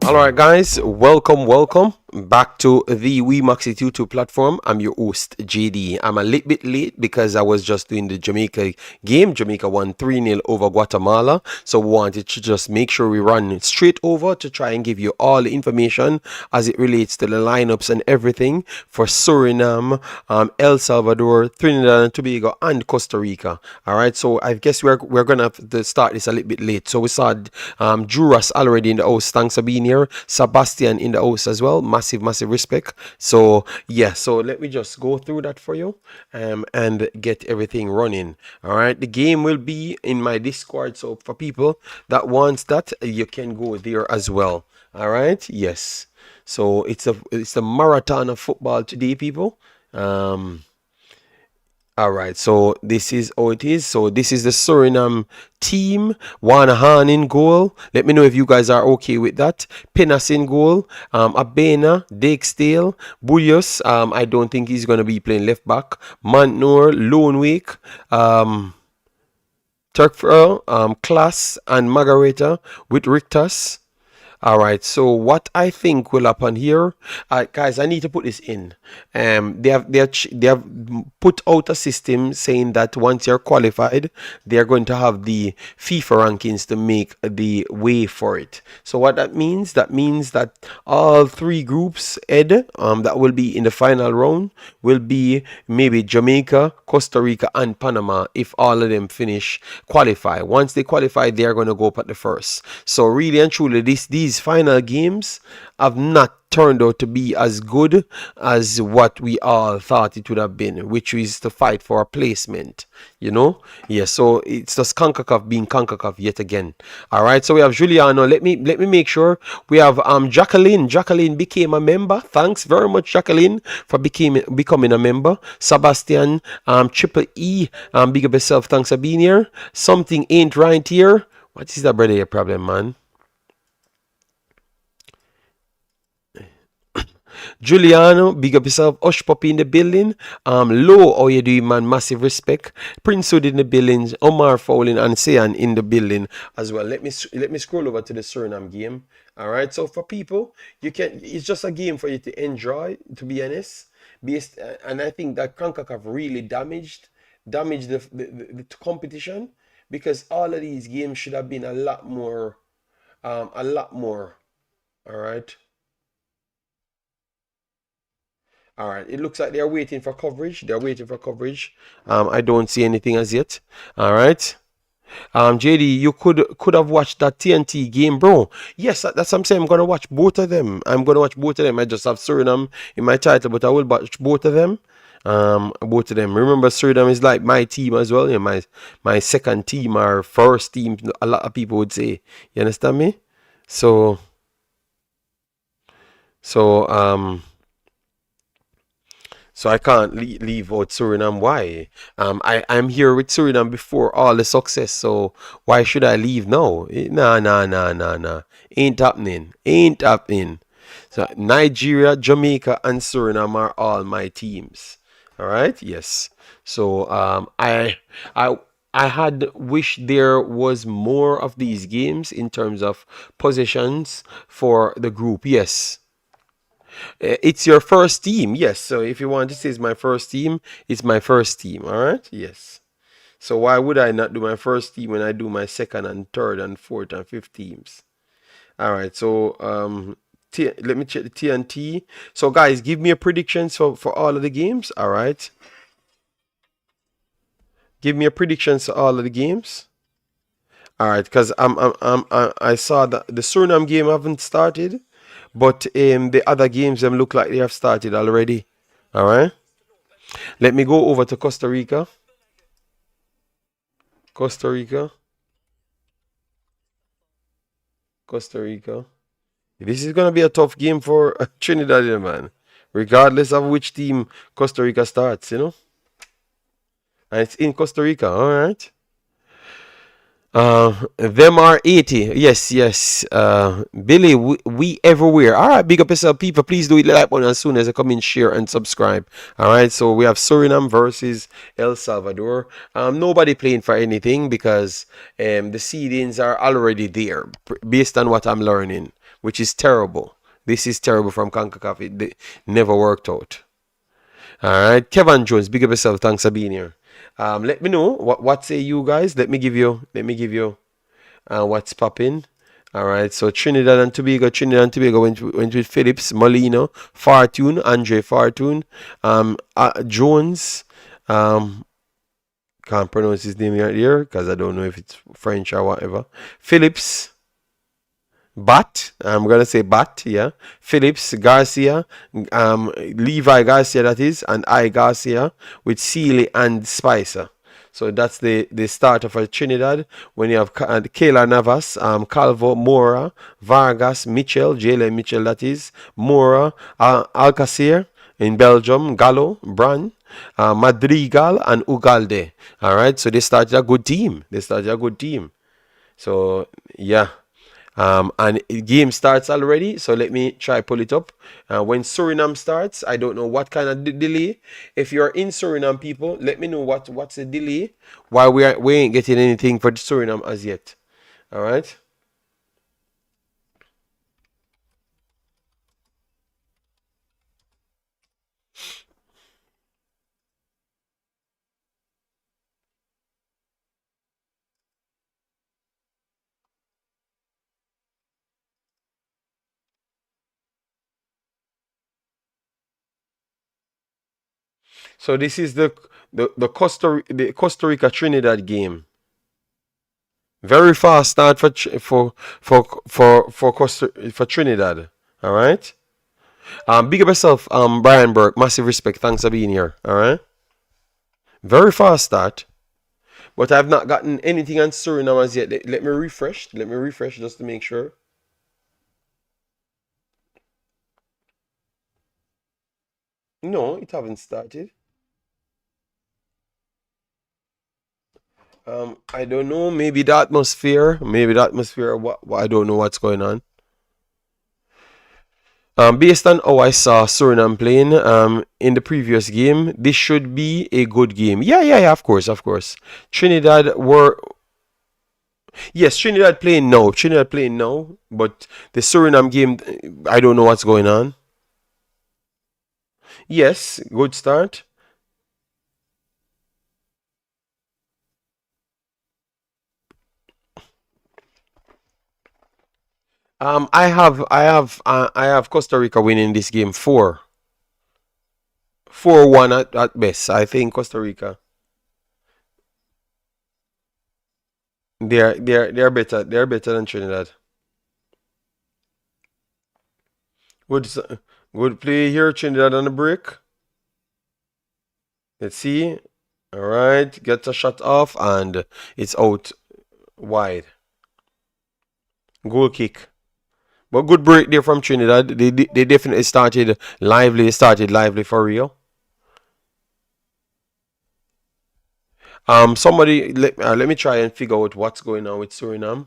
Alright guys, welcome back to the Wemaxit YouTube platform. I'm your host JD. I'm a little bit late because I was just doing the Jamaica game. Jamaica won 3-0 over Guatemala, so we wanted to just make sure we run straight over to try and give you all the information as it relates to the lineups and everything for Suriname, El Salvador, Trinidad and Tobago and Costa Rica. Alright, so I guess we're gonna have to start this a little bit late. So we saw Juras already in the house. Thanks for being here. Sebastian in the house as well. Massive respect. So yeah, so let me just go through that for you and get everything running. All right, the game will be in my Discord, so for people that wants that, you can go there as well. All right, yes, so it's a marathon of football today, people. All right, so this is how it is. So this is the Suriname team. Wanahan in goal. Let me know if you guys are okay with that. Penas in goal. Abena, Dakesdale, Buyos. I don't think he's gonna be playing left back. Mantnor, Lonewick, Turkfurl, Class, and Margareta with Rictus. All right, so what I think will happen here, guys, I need to put this in. They have put out a system saying that once you're qualified, they are going to have the FIFA rankings to make the way for it. So what that means that all three groups, that will be in the final round will be maybe Jamaica, Costa Rica, and Panama if all of them finish qualify. Once they qualify, they are going to go up at the first. So really and truly, these final games have not turned out to be as good as what we all thought it would have been, which is to fight for a placement, you know. Yeah, so it's just Concacaf being Concacaf yet again. All right, so we have Juliano. Let me make sure we have Jacqueline became a member. Thanks very much, Jacqueline, for becoming a member. Sebastian, Triple E, big up yourself. Thanks for being here. Something ain't right here. What is that, brother? Your problem, man? Juliano, big up yourself. Osh Poppy in the building. Low, how you doing, man? Massive respect. Prince Hood in the building. Omar Fowling and Sean in the building as well. Let me scroll over to the Suriname game. All right. So for people, it's just a game for you to enjoy. To be honest, and I think that CONCACAF really damaged the competition, because all of these games should have been a lot more. All right. All right, it looks like they're waiting for coverage. I don't see anything as yet. All right. JD, you could have watched that TNT game, bro. Yes, that's what I'm saying. I'm gonna watch both of them. I just have Suriname in my title, but I will watch both of them. Both of them. Remember, Suriname is like my team as well. Yeah, my second team or first team. A lot of people would say. You understand me? So so. So I can't leave out Suriname. Why? I'm here with Suriname before all the success. So why should I leave now? Nah. Ain't happening. So Nigeria, Jamaica, and Suriname are all my teams. All right. Yes. So I had wished there was more of these games in terms of positions for the group. Yes. It's your first team, yes. So if you want to say it's my first team, it's my first team. All right, yes. So why would I not do my first team when I do my second and third and fourth and fifth teams? All right. So let me check the TNT. So guys, give me a predictions for all of the games. All right. Give me a predictions for all of the games. All right, because I saw that the Suriname game haven't started. But the other games them look like they have started already. All right. Let me go over to Costa Rica. Costa Rica. This is gonna be a tough game for Trinidad, man. Regardless of which team Costa Rica starts, you know. And it's in Costa Rica. All right. Them are 80. Yes. Billy, we everywhere. All right, big up yourself, people. Please do it like button as soon as I come in, share and subscribe. All right, so we have Suriname versus El Salvador. Nobody playing for anything because the seedings are already there based on what I'm learning. which is terrible. This is terrible from Concacaf. It never worked out. All right, Kevin Jones, big up yourself. Thanks for being here. Let me know what say you guys. Let me give you what's popping. All right, so Trinidad and Tobago went with Phillips, Molino, Fortune, Andre Fortune, Jones. Um, can't pronounce his name right here because I don't know if it's French or whatever. Phillips, I'm gonna say Bat, yeah. Phillips, Garcia, Levi Garcia, that is, and I Garcia with Sealy and Spicer. So that's the starter for Trinidad. When you have Kayla Navas, Calvo, Mora, Vargas, Mitchell, Jalen Mitchell, that is, Mora, Alcacer in Belgium, Gallo, Bran, Madrigal, and Ugalde. All right, so they started a good team. So yeah. And game starts already, so let me try pull it up. When Suriname starts, I don't know what kind of delay. If you're in Suriname, people, let me know what's the delay. Why we ain't getting anything for the Suriname as yet. All right. So this is the Costa Rica Trinidad game. Very fast start for Trinidad. All right. Big up yourself, Brian Burke. Massive respect. Thanks for being here. All right. Very fast start. But I've not gotten anything on Suriname as yet. Let me refresh. Let me refresh just to make sure. No, it haven't started. I don't know. Maybe the atmosphere. Maybe the atmosphere. What I don't know what's going on. Based on how I saw Suriname playing in the previous game, this should be a good game. Yeah. Of course, of course. Trinidad were yes, Trinidad playing now. Trinidad playing now, but the Suriname game, I don't know what's going on. Yes, good start. I have Costa Rica winning this game 4-1 at best. I think Costa Rica they're better. They're better than Trinidad. Good good play here, Trinidad on the break. Let's see. All right, gets a shot off and it's out wide. Goal kick. But good break there from Trinidad. They definitely started lively. Started lively for real. Somebody let me try and figure out what's going on with Suriname.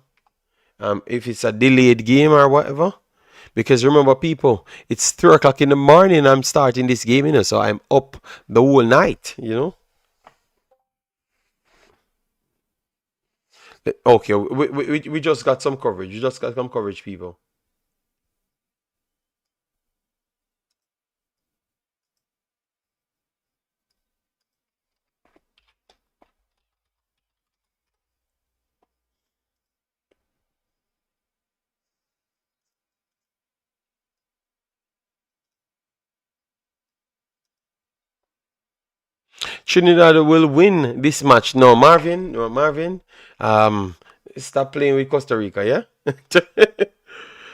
If it's a delayed game or whatever. Because remember, people, it's 3 o'clock in the morning. I'm starting this game, so I'm up the whole night. Okay, we just got some coverage. We just got some coverage, people. Trinidad will win this match. No, Marvin. No, Marvin. Um, stop playing with Costa Rica, yeah?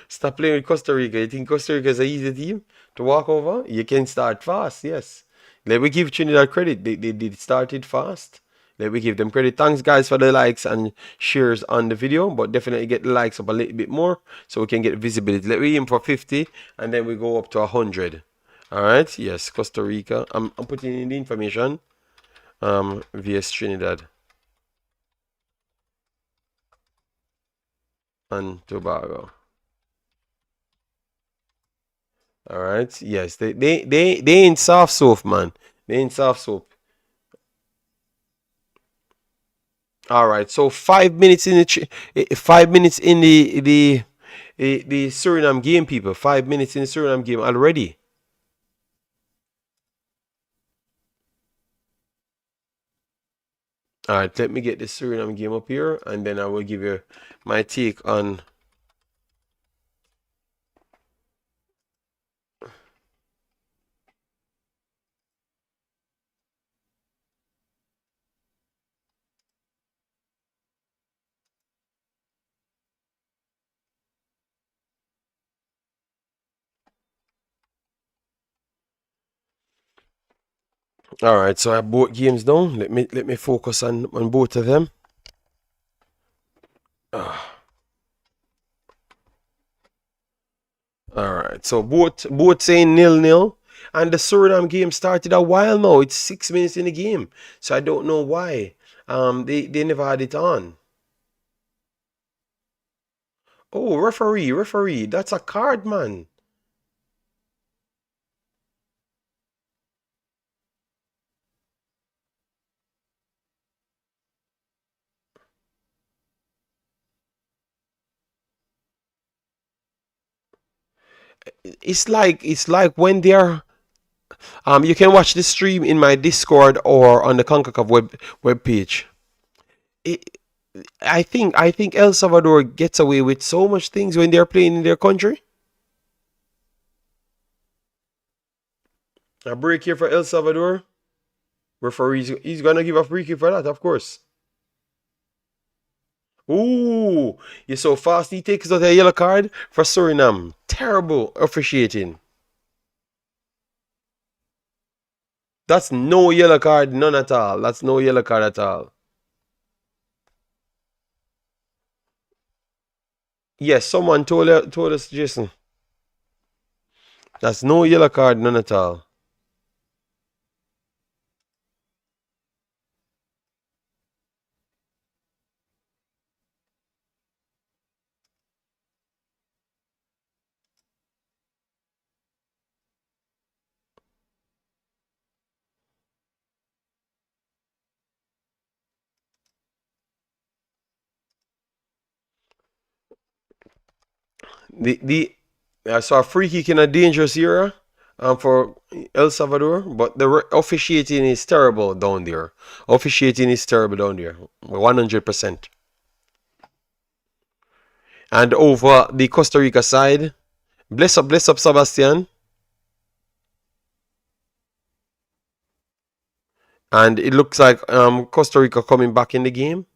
Stop playing with Costa Rica. You think Costa Rica is an easy team to walk over? You can start fast, yes. Let me give Trinidad credit. They did started fast. Let me give them credit. Thanks, guys, for the likes and shares on the video. But definitely get the likes up a little bit more so we can get visibility. Let me aim for 50 and then we go up to 100. All right. Yes, Costa Rica. I'm putting in the information. VS Trinidad and Tobago. All right. Yes, they ain't soft soap, man. They ain't soft soap. All right. So 5 minutes in the 5 minutes in the the Suriname game, people. 5 minutes in the Suriname game already. All right, let me get the Suriname game up here, and then I will give you my take on. All right, so I have both games down. Let me focus on both of them. All right, so both saying 0-0, and the Suriname game started a while now. It's 6 minutes in the game, so I don't know why. They never had it on. Oh, referee, that's a card, man. It's like when they're you can watch the stream in my Discord or on the Concacaf web page. It, I think El Salvador gets away with so much things when they're playing in their country. A break here for El Salvador. Referee, he's gonna give a free kick for that, of course. Ooh, you're so fast. He takes out a yellow card for Suriname. Terrible officiating. That's no yellow card, none at all. That's no yellow card at all. Yes, someone told us, Jason. That's no yellow card, none at all. The I saw a free kick in a dangerous area for El Salvador, but the officiating is terrible down there. Officiating is terrible down there, 100%. And over the Costa Rica side, bless up, Sebastian. And it looks like Costa Rica coming back in the game.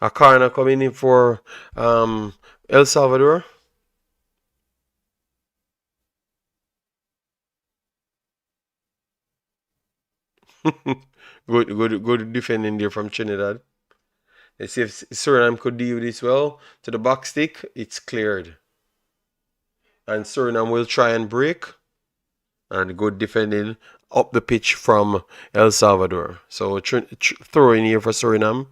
A corner coming in for El Salvador. Good defending there from Trinidad. Let's see if Suriname could deal with this well. To the back stick, it's cleared. And Suriname will try and break. And good defending up the pitch from El Salvador. So throw in here for Suriname.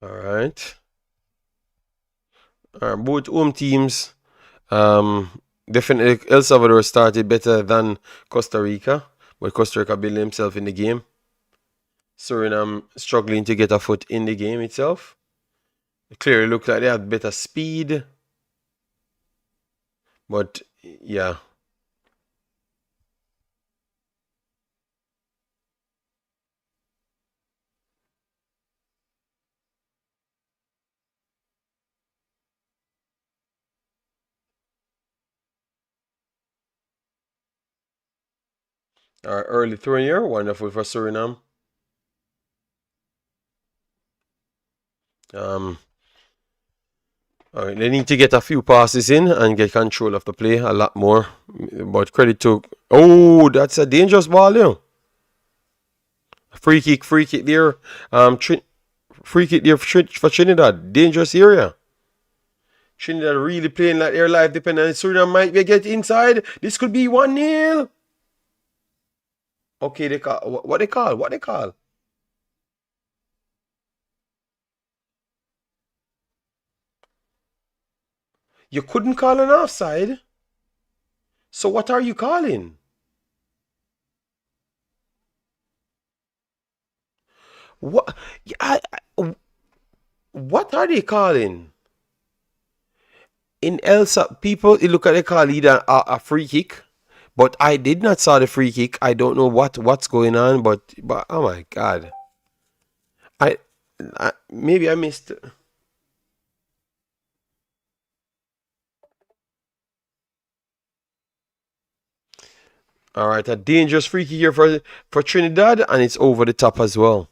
All right. Both home teams, definitely El Salvador started better than Costa Rica, but Costa Rica built himself in the game. Suriname struggling to get a foot in the game itself. It clearly looked like they had better speed, but yeah. Early throw here, wonderful for Suriname. All right, they need to get a few passes in and get control of the play a lot more. But credit to that's a dangerous ball, yeah. Free kick there. Free kick there for Trinidad. Dangerous area. Trinidad really playing like their life depending on Suriname might get inside. This could be 1-0. Okay, they call what they call? What they call? You couldn't call an offside. So what are you calling? What? What are they calling? In Elsa, people look at they call it a free kick, but I did not saw the free kick. I don't know what's going on, but oh my god, I, I maybe I missed. All right, a dangerous free kick here for Trinidad, and it's over the top as well.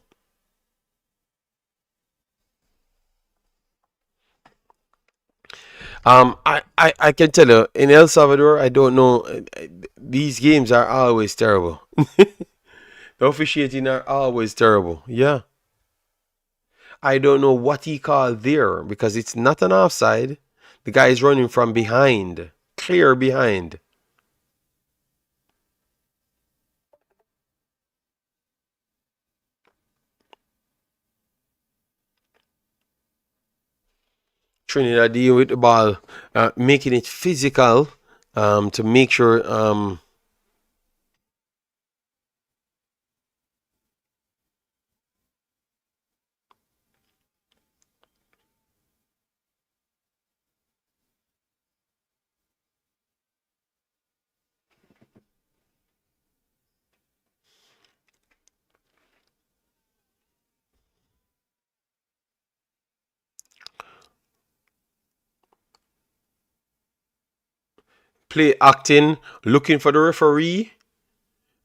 I can tell you in El Salvador, I don't know. These games are always terrible. The officiating are always terrible. Yeah, I don't know what he called there because it's not an offside. The guy is running from behind, clear behind. Trinidad deal with the ball, making it physical to make sure play acting, looking for the referee.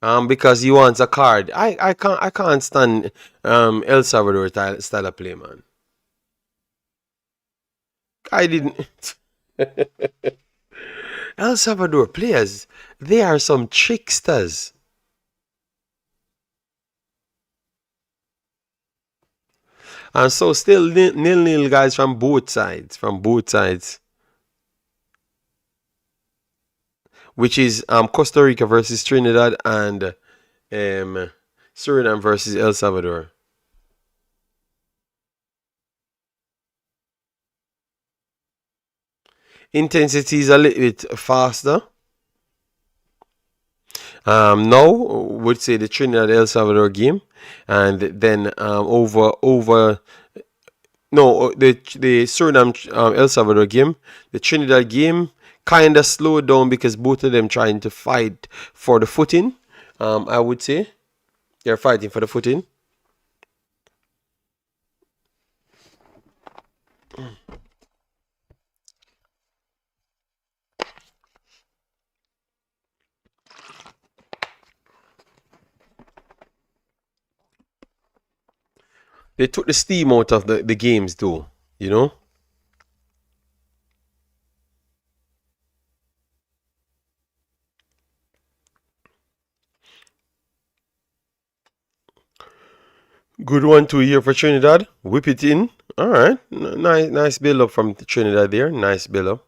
Because he wants a card. I can't stand El Salvador style of play, man. I didn't. El Salvador players, they are some tricksters. And so still nil guys from both sides, which is Costa Rica versus Trinidad and Suriname versus El Salvador. Intensity is a little bit faster. Now would say the Trinidad El Salvador game, and then over no the Suriname El Salvador game, the Trinidad game kind of slowed down because both of them trying to fight for the footing. I would say they're fighting for the footing. They took the steam out of the games though, you know. Good one two here for Trinidad. Whip it in. All right, nice build up from Trinidad there. Nice build up.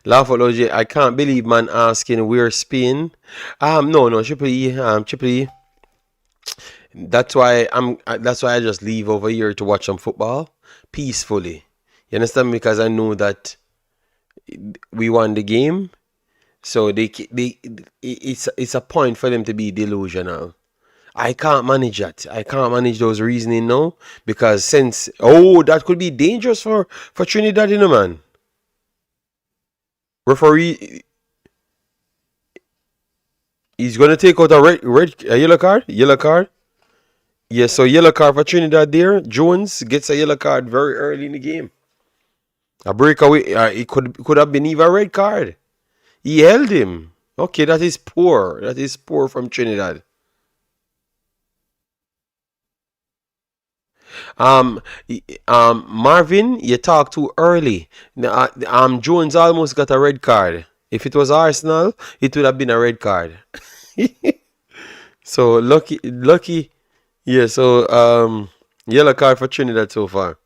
Lafology, I can't believe man asking where Spain. No, Triple E, Triple E. That's why I just leave over here to watch some football peacefully. You understand? Because I know that we won the game, so it's a point for them to be delusional. I can't manage that. I can't manage those reasoning now because since that could be dangerous for Trinidad, you know, man. Referee, he's gonna take out a yellow card. Yellow card. Yeah, so yellow card for Trinidad there. Jones gets a yellow card very early in the game. A breakaway. It could have been even a red card. He held him. Okay, that is poor. That is poor from Trinidad. Um, Marvin, you talk too early. Jones almost got a red card. If it was Arsenal, it would have been a red card. So lucky. Yeah. So yellow card for Trinidad so far.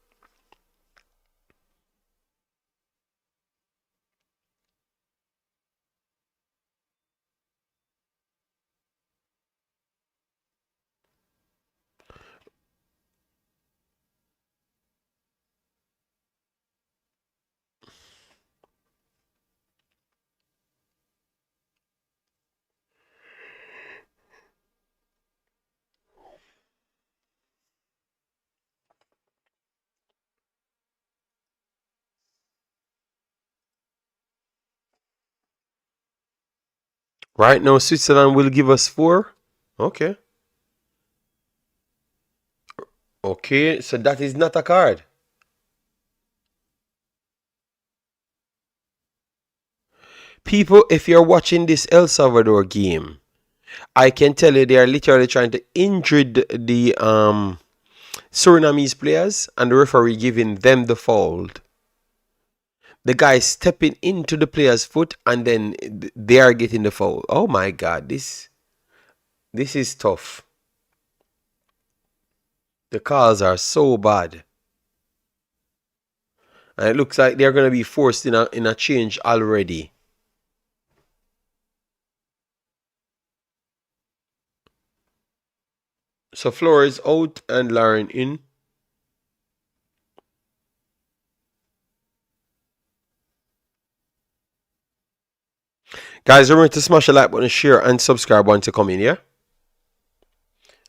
Right now, Switzerland will give us 4. Okay. Okay, so that is not a card. People, if you're watching this El Salvador game, I can tell you they are literally trying to injure the Surinamese players and the referee giving them the foul. The guy stepping into the player's foot and then they are getting the foul. Oh my god, this is tough. The calls are so bad. And it looks like they're gonna be forced in a change already. So Flores out and Lauren in. Guys, remember to smash the like button, share, and subscribe once you come in, yeah?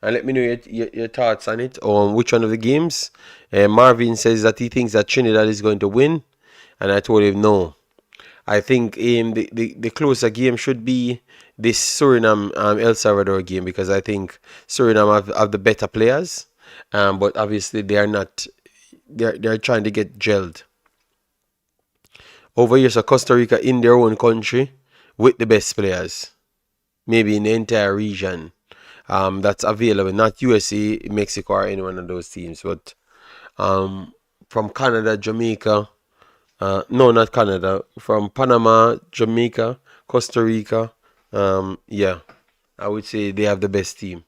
And let me know your thoughts on it, on which one of the games. Marvin says that he thinks that Trinidad is going to win. And I told him no. I think the closer game should be this Suriname El Salvador game because I think Suriname have the better players. But obviously they are not, they're trying to get gelled. Over here, so Costa Rica in their own country with the best players. Maybe in the entire region. That's available. Not USA, Mexico, or any one of those teams, but from Canada, Jamaica. No, not Canada. From Panama, Jamaica, Costa Rica. Yeah, I would say they have the best team.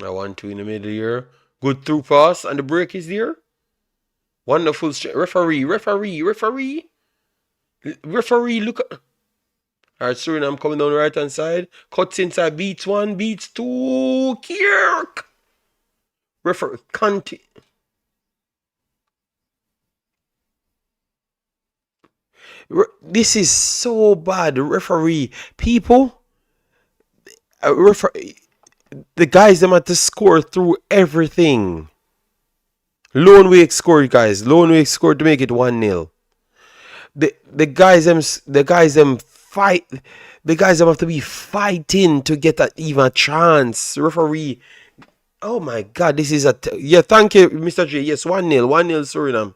I want to in the middle here. Good through pass, and the break is there. Wonderful referee, referee, referee, referee. Look at. Alright, Suriname coming down the right hand side. Cuts inside, beats one, beats two. Kirk! Referee, Conti. This is so bad. Referee, people, referee, the guys them had to score through everything. Lone Wake scored, guys. Lone Wake scored to make it 1-0. The guys them fight. The guys them have to be fighting to get that even chance. Referee. Oh my God, this is yeah. Thank you, Mr. J. Yes, 1-0, 1-0 Suriname.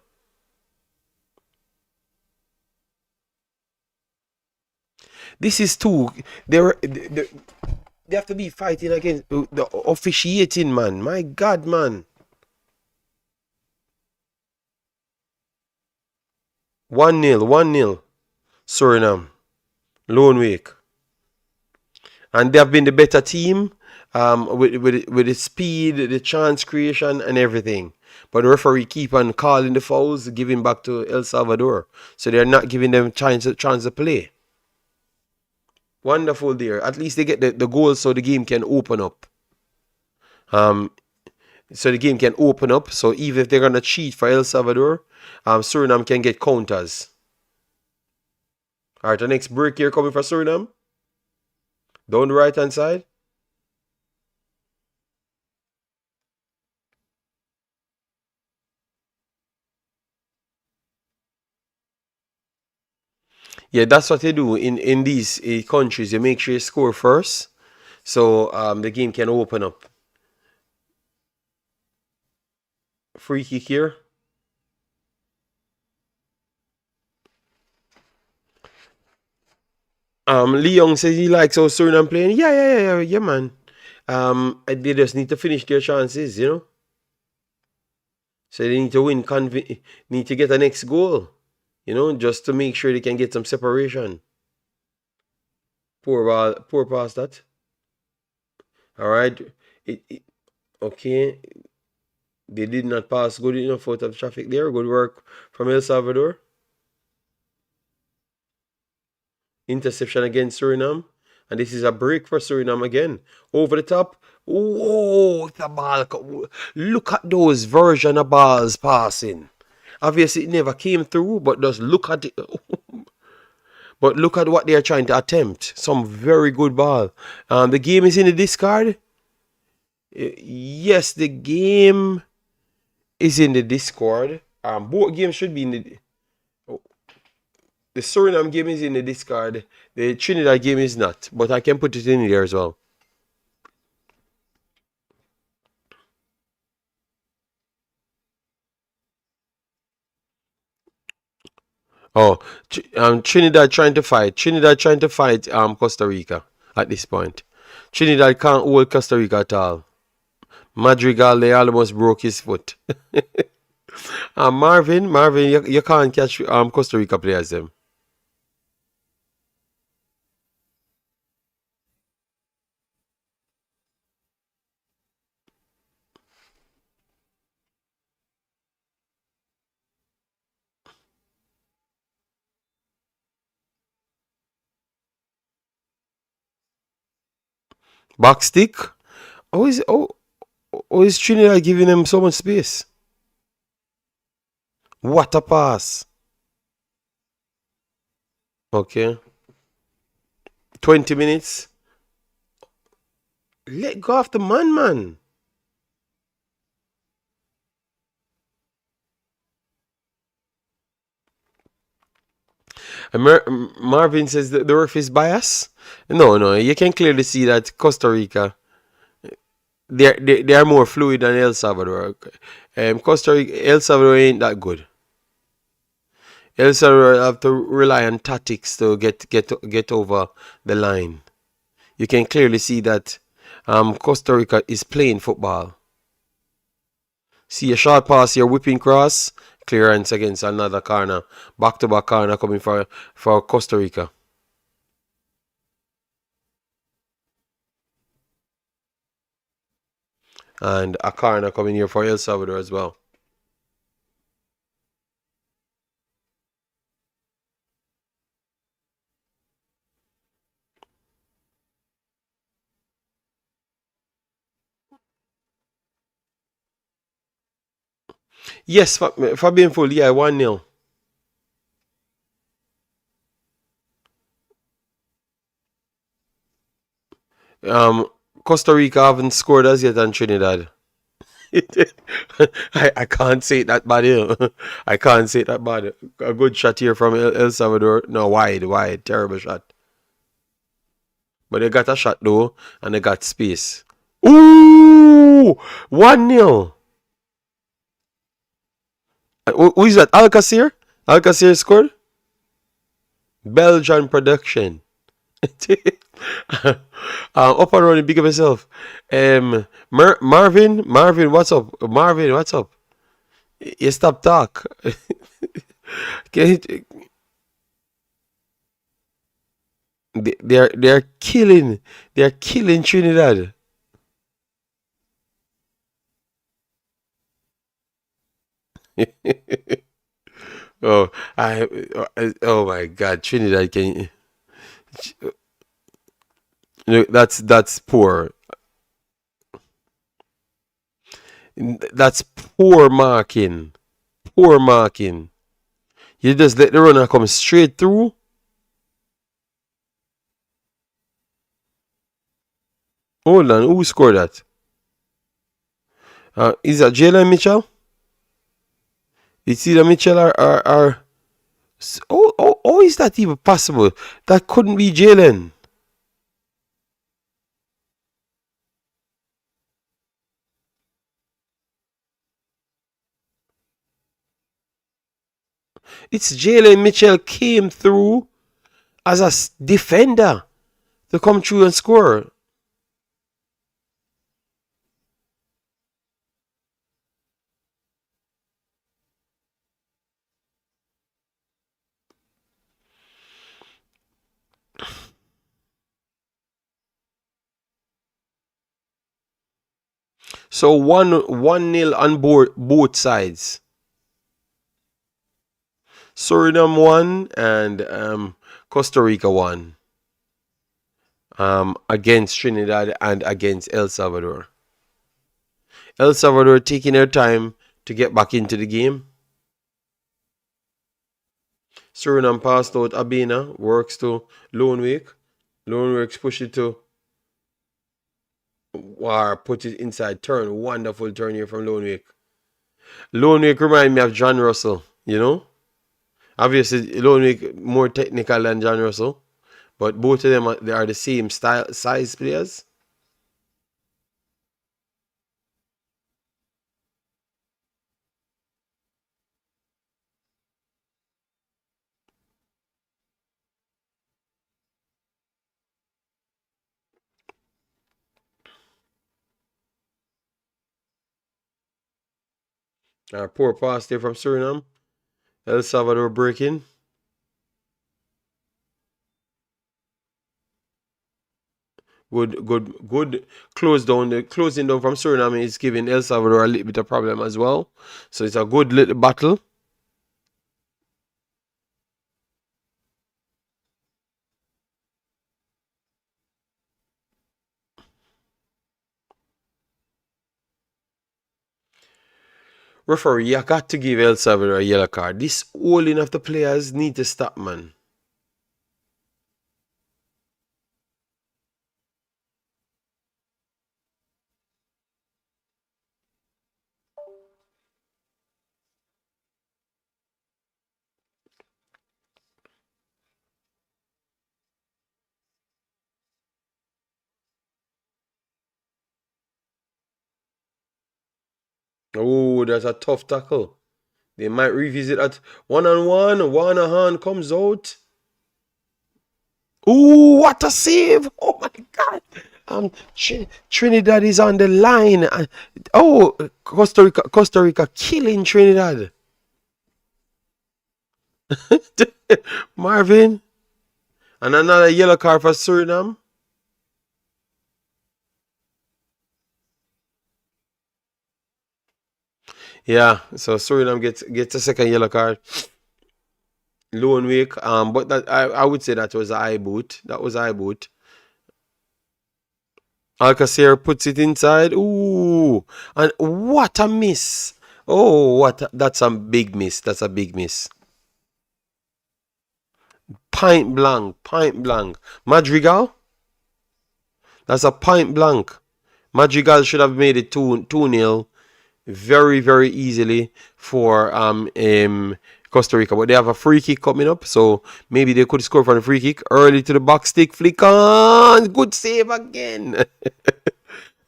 This is too. They have to be fighting against the officiating, man. My God, man. 1-0, 1-0 Suriname. Lone Wake. And they have been the better team with the speed, the chance creation, and everything. But the referee keep on calling the fouls, giving back to El Salvador. So they're not giving them chance to play. Wonderful there. At least they get the goal so the game can open up. Um, so the game can open up. So even if they're gonna cheat for El Salvador, Suriname can get counters. All right, the next break here coming for Suriname. Down the right hand side. Yeah, that's what they do in these countries. You make sure you score first, so the game can open up. Free kick here. Leon says he likes how Suriname playing. Yeah, man. They just need to finish their chances, you know. So they need to win, need to get the next goal, you know, just to make sure they can get some separation. Poor ball, poor pass that. All right. Okay. They did not pass good enough out of traffic there. Good work from El Salvador. Interception against Suriname. And this is a break for Suriname again. Over the top. Whoa, the ball. Look at those version of balls passing. Obviously, it never came through, but just look at it. But look at what they are trying to attempt. Some very good ball. The game is in the discard. Yes, the game is in the Discord. Both games should be in the Suriname game is in the Discord. The Trinidad game is not, but I can put it in there as well. Oh, Trinidad trying to fight. Trinidad trying to fight Costa Rica at this point. Trinidad can't hold Costa Rica at all. Madrigal, they almost broke his foot. Marvin, you can't catch Costa Rica players them. Back stick. Oh, is Trinidad giving them so much space? What a pass. Okay. 20 minutes. Let go of the man. Marvin says that the ref is biased. No, you can clearly see that Costa Rica, they are more fluid than El Salvador. Costa Rica, El Salvador ain't that good. El Salvador have to rely on tactics to get over the line. You can clearly see that Costa Rica is playing football. See a short pass here, whipping cross, clearance against another corner. Back to back corner coming for Costa Rica. And a corner coming here for El Salvador as well. Yes, for being full, yeah, 1-0. Um, Costa Rica haven't scored as yet on Trinidad. I can't say it that bad here. I can't say it that bad. A good shot here from El Salvador. No, wide. Terrible shot. But they got a shot though, and they got space. Ooh! 1-0. Who is that? Alcacer? Alcacer scored? Belgian production. Up and running, big of yourself. Marvin, what's up? Marvin, what's up? You stop talk. They're killing Trinidad. Oh, oh my God, Trinidad can. That's poor. That's poor marking. Poor marking. You just let the runner come straight through. Hold on, who scored that? Is that Jalen Mitchell? Is either Mitchell or oh, is that even possible? That couldn't be Jalen. It's Jalen Mitchell came through as a defender to come through and score. So 1-0 on board both sides. Suriname won and Costa Rica won against Trinidad and against El Salvador. El Salvador taking their time to get back into the game. Suriname passed out Abena, works to Lone Wake. Lone Wake's push it to War, put it inside turn. Wonderful turn here from Lone Wake. Lone Wake remind me of John Russell, you know? Obviously, Lone Wake more technical than John Russell, but both of them they are the same style size players. Poor pass there from Suriname. El Salvador breaking. Good. Close down. The closing down from Suriname is giving El Salvador a little bit of problem as well. So it's a good little battle. Referee, you got to give El Salvador a yellow card. This holding of the players need to stop, man. Oh, that's a tough tackle. They might revisit at one on one. One hand comes out. Ooh, what a save! Oh my God! Trinidad is on the line. Oh, Costa Rica killing Trinidad. Marvin, and another yellow card for Suriname. Yeah, so Suriname gets a second yellow card. Lone Wake, but that I would say that was a high boot. That was a high boot. Alcacer puts it inside. Ooh, and what a miss! Oh, that's a big miss. That's a big miss. Point blank, point blank. Madrigal, that's a point blank. Madrigal should have made it 2-0 very, very easily for Costa Rica. But they have a free kick coming up, so maybe they could score from the free kick. Early to the box stick, flick on. Good save again.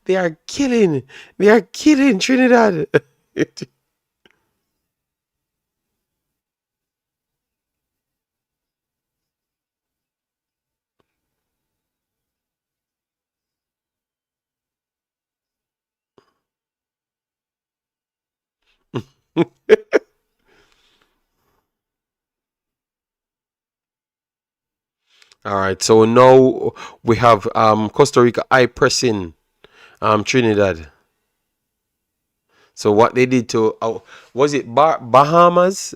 They are killing. They are killing Trinidad. All right, so now we have Costa Rica eye pressing Trinidad. So what they did to was it Bahamas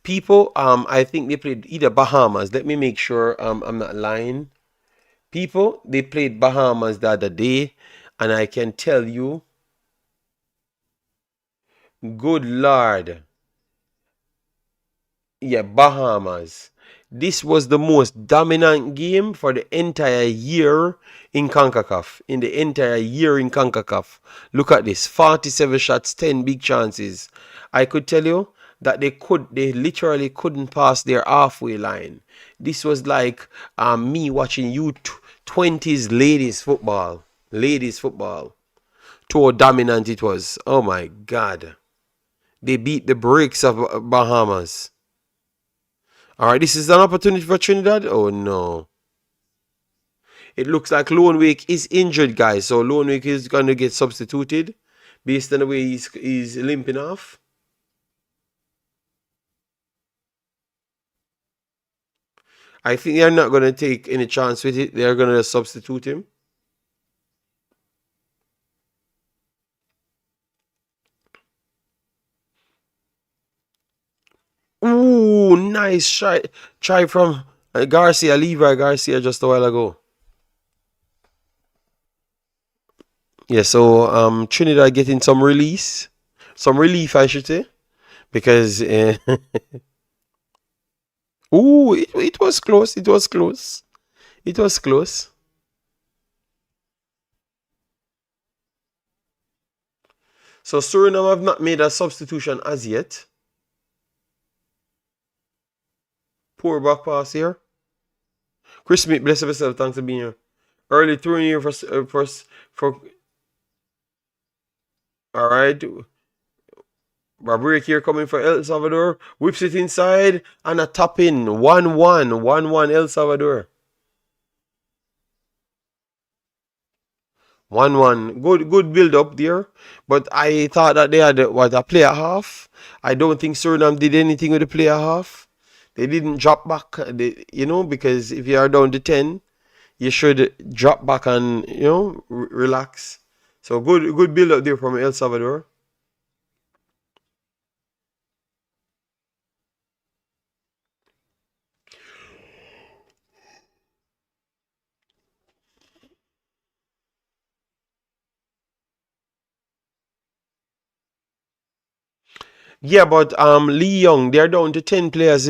people? I think they played either Bahamas. Let me make sure I'm not lying. People, they played Bahamas the other day, and I can tell you, good Lord, yeah, Bahamas. This was the most dominant game for the entire year in Concacaf. In the entire year in Concacaf. Look at this. 47 shots, 10 big chances. I could tell you that they literally couldn't pass their halfway line. This was like me watching U20s ladies football. Ladies football. To how dominant it was. Oh my God. They beat the bricks of Bahamas. All right, this is an opportunity for Trinidad. Oh no. It looks like Lone Wake is injured, guys. So Lone Wake is going to get substituted based on the way he's limping off. I think they're not going to take any chance with it. They're going to substitute him. Ooh, nice try from Garcia, Levi Garcia just a while ago. Yeah, so Trinidad getting some relief, I should say, because ooh, it was close, it was close, it was close. So Suriname have not made a substitution as yet. Poor back pass here. Chris Smith, bless yourself. Thanks for being here. Early through here for all right. A break here coming for El Salvador. Whips it inside and a tap in. 1-1. 1-1 El Salvador. 1-1. Good build up there. But I thought that they had a player half. I don't think Suriname did anything with the player half. They didn't drop back, because if you are down to 10, you should drop back and, relax. So good build up there from El Salvador. Yeah, but Lee Young, they're down to 10 players.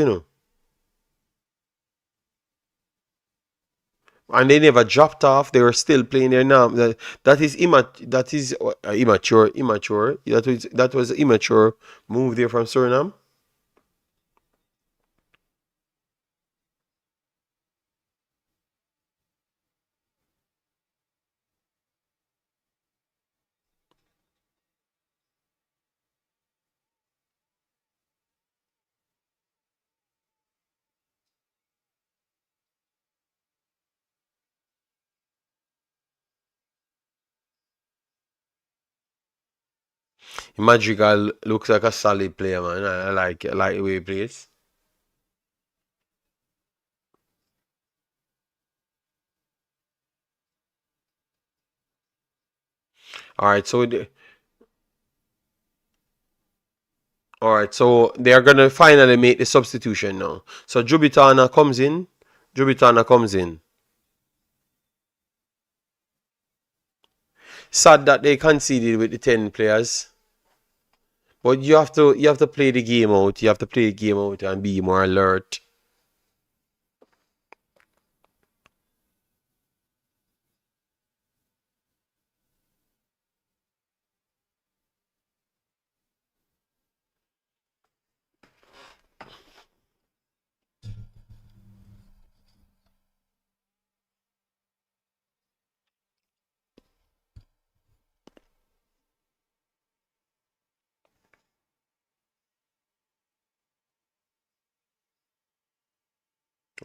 And they never dropped off. They were still playing there now. That is immature. Immature. That was immature move there from Suriname. Magical looks like a solid player, man. I like the way he plays. All right, so they are gonna finally make the substitution now. So Jubitana comes in. Jubitana comes in. Sad that they conceded with the 10 players, but you have to play the game out. You have to play the game out and be more alert.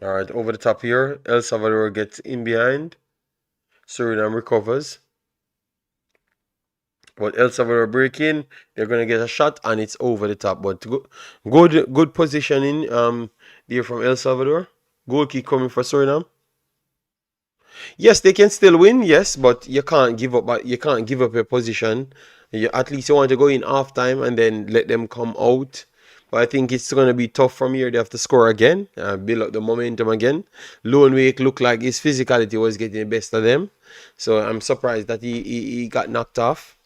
All right, over the top here. El Salvador gets in behind. Suriname recovers. But El Salvador break in. They're gonna get a shot and it's over the top. But good positioning there from El Salvador. Goal kick coming for Suriname. Yes, they can still win. Yes, but you can't give up. But you can't give up your position. At least you want to go in half time and then let them come out. But I think it's going to be tough from here. They have to score again, build up the momentum again. Lone Wake looked like his physicality was getting the best of them. So I'm surprised that he got knocked off.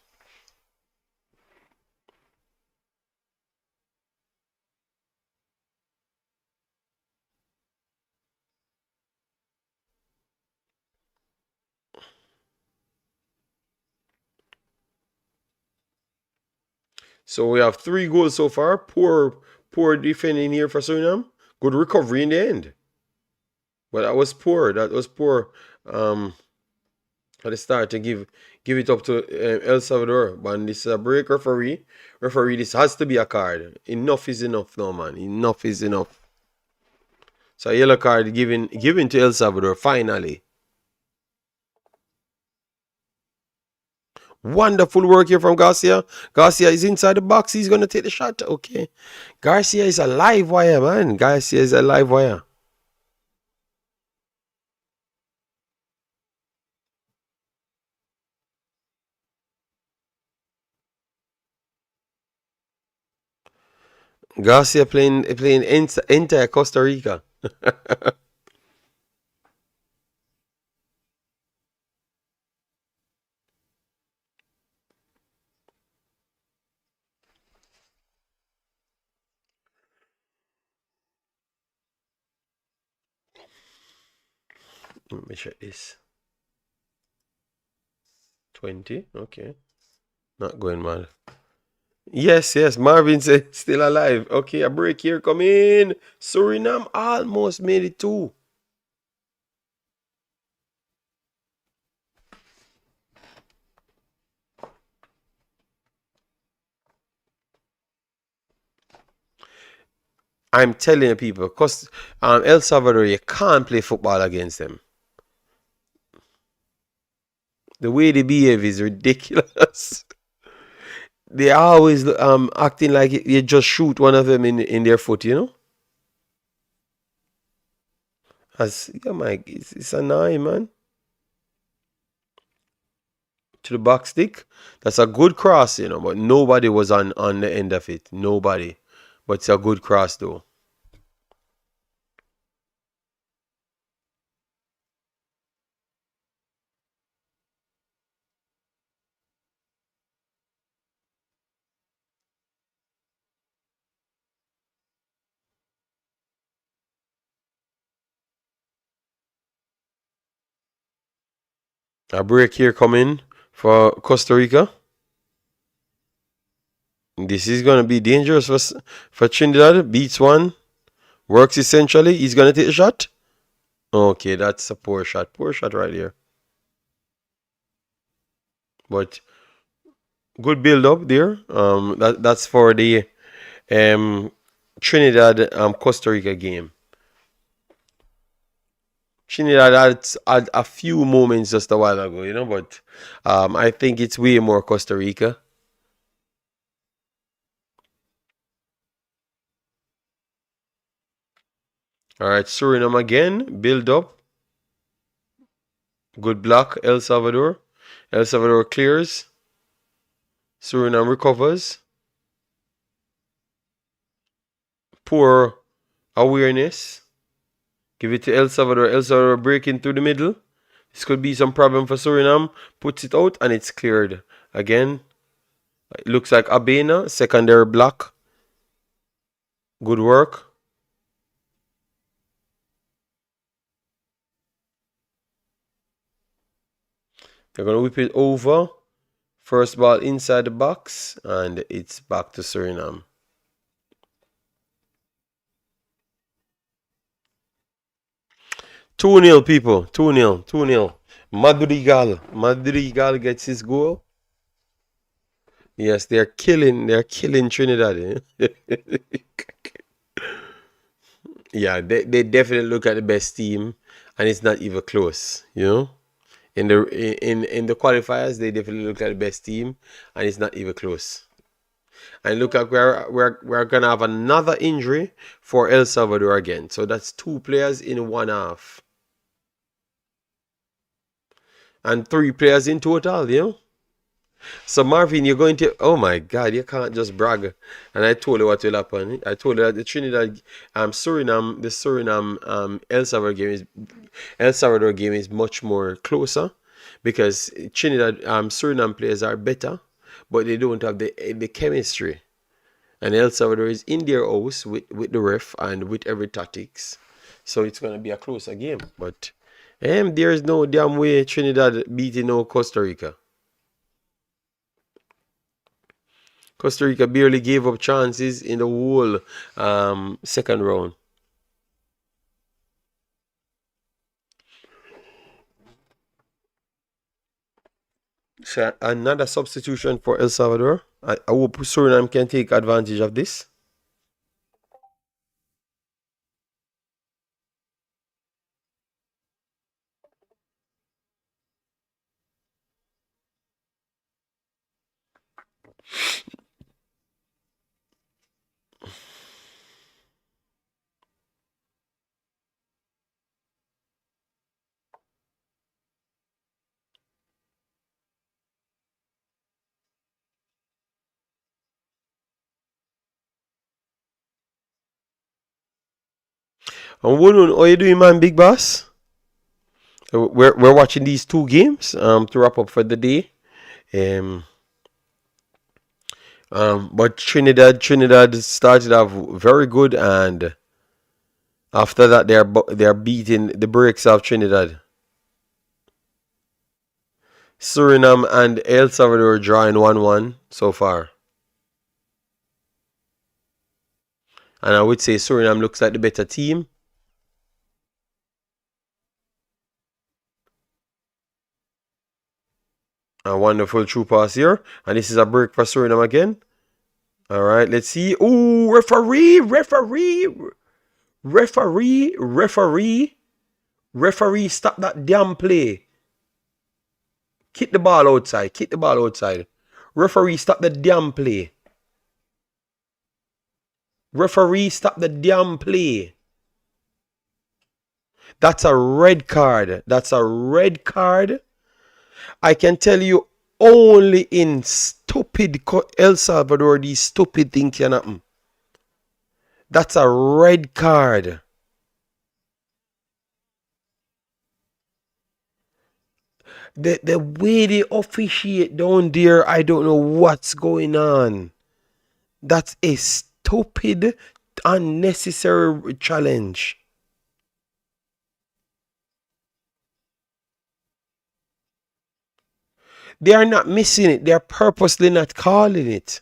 So we have 3 goals so far. Poor defending here for Suriname. Good recovery in the end. But that was poor. That was poor. At the start to give it up to El Salvador. But this is a break referee. Referee, this has to be a card. Enough is enough now, man. Enough is enough. So a yellow card given to El Salvador finally. Wonderful work here from Garcia. Garcia is inside the box. He's gonna take the shot. Okay. Garcia is a live wire, man. Garcia is a live wire. Garcia playing entire Costa Rica. Let me check this. 20. Okay. Not going mad. Yes, yes. Marvin said still alive. Okay, a break here. Come in. Suriname almost made it too. I'm telling you, people, because El Salvador, you can't play football against them. The way they behave is ridiculous. They always acting like you just shoot one of them in their foot, you know? As yeah, Mike, it's annoying, man. To the back stick. That's a good cross, you know, but nobody was on the end of it. Nobody. But it's a good cross though. A break here coming for Costa Rica. This is gonna be dangerous for Trinidad. Beats one. Works essentially. He's gonna take a shot. Okay, that's a poor shot. Poor shot right here. But good build up there. That's for the um Trinidad Costa Rica game. Trinidad had a few moments just a while ago, you know, but I think it's way more Costa Rica. All right, Suriname again, build up, good block, El Salvador. El Salvador clears, Suriname recovers, poor awareness. Give it to El Salvador. El Salvador breaking through the middle. This could be some problem for Suriname. Puts it out and it's cleared. Again, it looks like Abena, secondary block. Good work. They're going to whip it over. First ball inside the box, and it's back to Suriname. 2-0, people. 2-0. 2-0. Madrigal. Madrigal gets his goal. Yes, they're killing Trinidad. Eh? Yeah, they definitely look at the best team, and it's not even close, you know? In the qualifiers, they definitely look at the best team, and it's not even close. And look like we're gonna have another injury for El Salvador again. So that's two players in one half. And three players in total, you know? So Marvin, you're going to oh my god, you can't just brag. And I told you what will happen. I told you that the Trinidad Suriname, the Suriname El Salvador game is much more closer because Trinidad Suriname players are better, but they don't have the chemistry. And El Salvador is in their house with the ref and with every tactics. So it's going to be a closer game. But there is no damn way Trinidad beating no Costa Rica. Costa Rica barely gave up chances in the whole second round. So another substitution for El Salvador. I hope Suriname can take advantage of this. And how you doing, man, Big Boss? We're watching these two games to wrap up for the day. Um, but Trinidad started off very good, and after that they're beating the brakes of Trinidad. Suriname and El Salvador drawing 1-1 so far. And I would say Suriname looks like the better team. A wonderful true pass here. And this is a break for Suriname again. All right, let's see. Ooh, referee, referee, referee, referee, referee, stop that damn play. Kick the ball outside, kick the ball outside. Referee, stop the damn play. Referee, stop the damn play. That's a red card. That's a red card. I can tell you only in stupid El Salvador these stupid things can happen. That's a red card. The way they officiate down there, I don't know what's going on. That's a stupid, unnecessary challenge. They are not missing it. They are purposely not calling it.